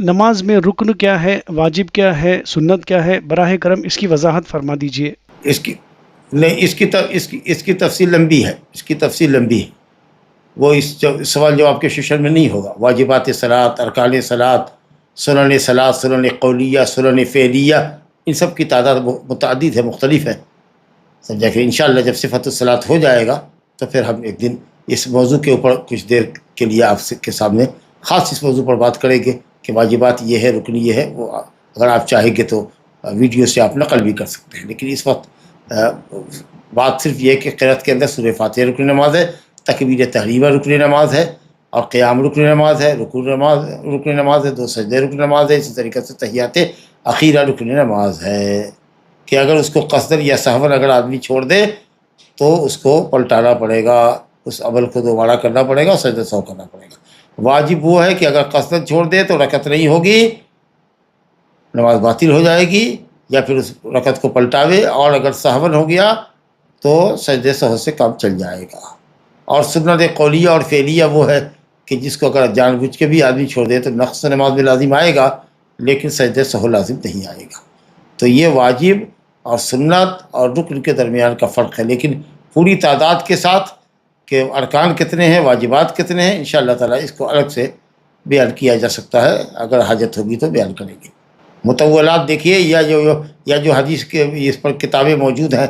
نماز میں رکن کیا ہے، واجب کیا ہے، سنت کیا ہے، براہ کرم اس کی وضاحت فرما دیجئے۔ اس کی تفصیل لمبی ہے، وہ اس سوال جواب کے سیشن میں نہیں ہوگا۔ واجبات صلاۃ، ارکان صلاۃ، سنن صلاۃ، سنن قولیہ، سنن فعلیہ، ان سب کی تعداد متعدد ہے، مختلف ہے، سمجھا کہ انشاءاللہ جب صفت الصلاۃ ہو جائے گا تو پھر ہم ایک دن اس موضوع کے اوپر کچھ دیر کے لیے آپ کے سامنے خاص اس موضوع پر بات کریں گے کہ واجبات یہ ہے، رکن یہ ہے، وہ اگر آپ چاہیں گے تو ویڈیو سے آپ نقل بھی کر سکتے ہیں، لیکن اس وقت بات صرف یہ کہ قرأت کے اندر سورہ فاتحہ رکن نماز ہے، تکبیر تحریمہ رکن نماز ہے، اور قیام رکن نماز ہے، رکوع رکن نماز ہے، 2 سجدے رکن نماز ہے، اسی طریقے سے تحیات اخیرہ رکن نماز ہے، کہ اگر اس کو قصدن یا سہون اگر آدمی چھوڑ دے تو اس کو پلٹانا پڑے گا، اس عمل کو دوبارہ کرنا پڑے گا، سجدہ سہو کرنا پڑے گا۔ واجب وہ ہے کہ اگر قصدن چھوڑ دے تو رکعت نہیں ہوگی، نماز باطل ہو جائے گی، یا پھر اس رکعت کو پلٹاوے، اور اگر سہون ہو گیا تو سجدے سہو سے کام چل جائے گا۔ اور سنت قولیہ اور فعلیہ وہ ہے کہ جس کو اگر جان بوجھ کے بھی آدمی چھوڑ دے تو نقص نماز میں لازم آئے گا لیکن سجدے سہو لازم نہیں آئے گا۔ تو یہ واجب اور سنت اور رکن کے درمیان کا فرق ہے، لیکن پوری تعداد کے ساتھ کہ ارکان کتنے ہیں، واجبات کتنے ہیں، انشاءاللہ تعالیٰ اس کو الگ سے بیان کیا جا سکتا ہے، اگر حاجت ہوگی تو بیان کریں گے۔ مطولات دیکھیے، یا جو حدیث کے اس پر کتابیں موجود ہیں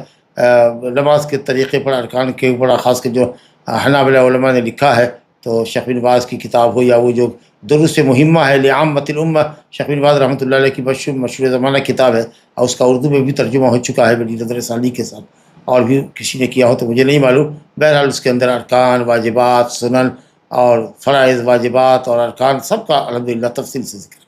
نماز کے طریقے پر، ارکان کے اوپر، خاص کر جو حنابلہ علماء نے لکھا ہے، تو شیخ بن باز کی کتاب ہو یا وہ جو دروس مہمہ ہے لعامۃ الامہ، شیخ بن باز رحمۃ اللہ علیہ کی مشہور زمانہ کتاب ہے، اور اس کا اردو میں بھی ترجمہ ہو چکا ہے بڑی نظر ثانی کے ساتھ، اور بھی کسی نے کیا ہو تو مجھے نہیں معلوم۔ بہرحال اس کے اندر ارکان، واجبات، سنن اور فرائض، واجبات اور ارکان سب کا الحمدللہ تفصیل سے ذکر ہے۔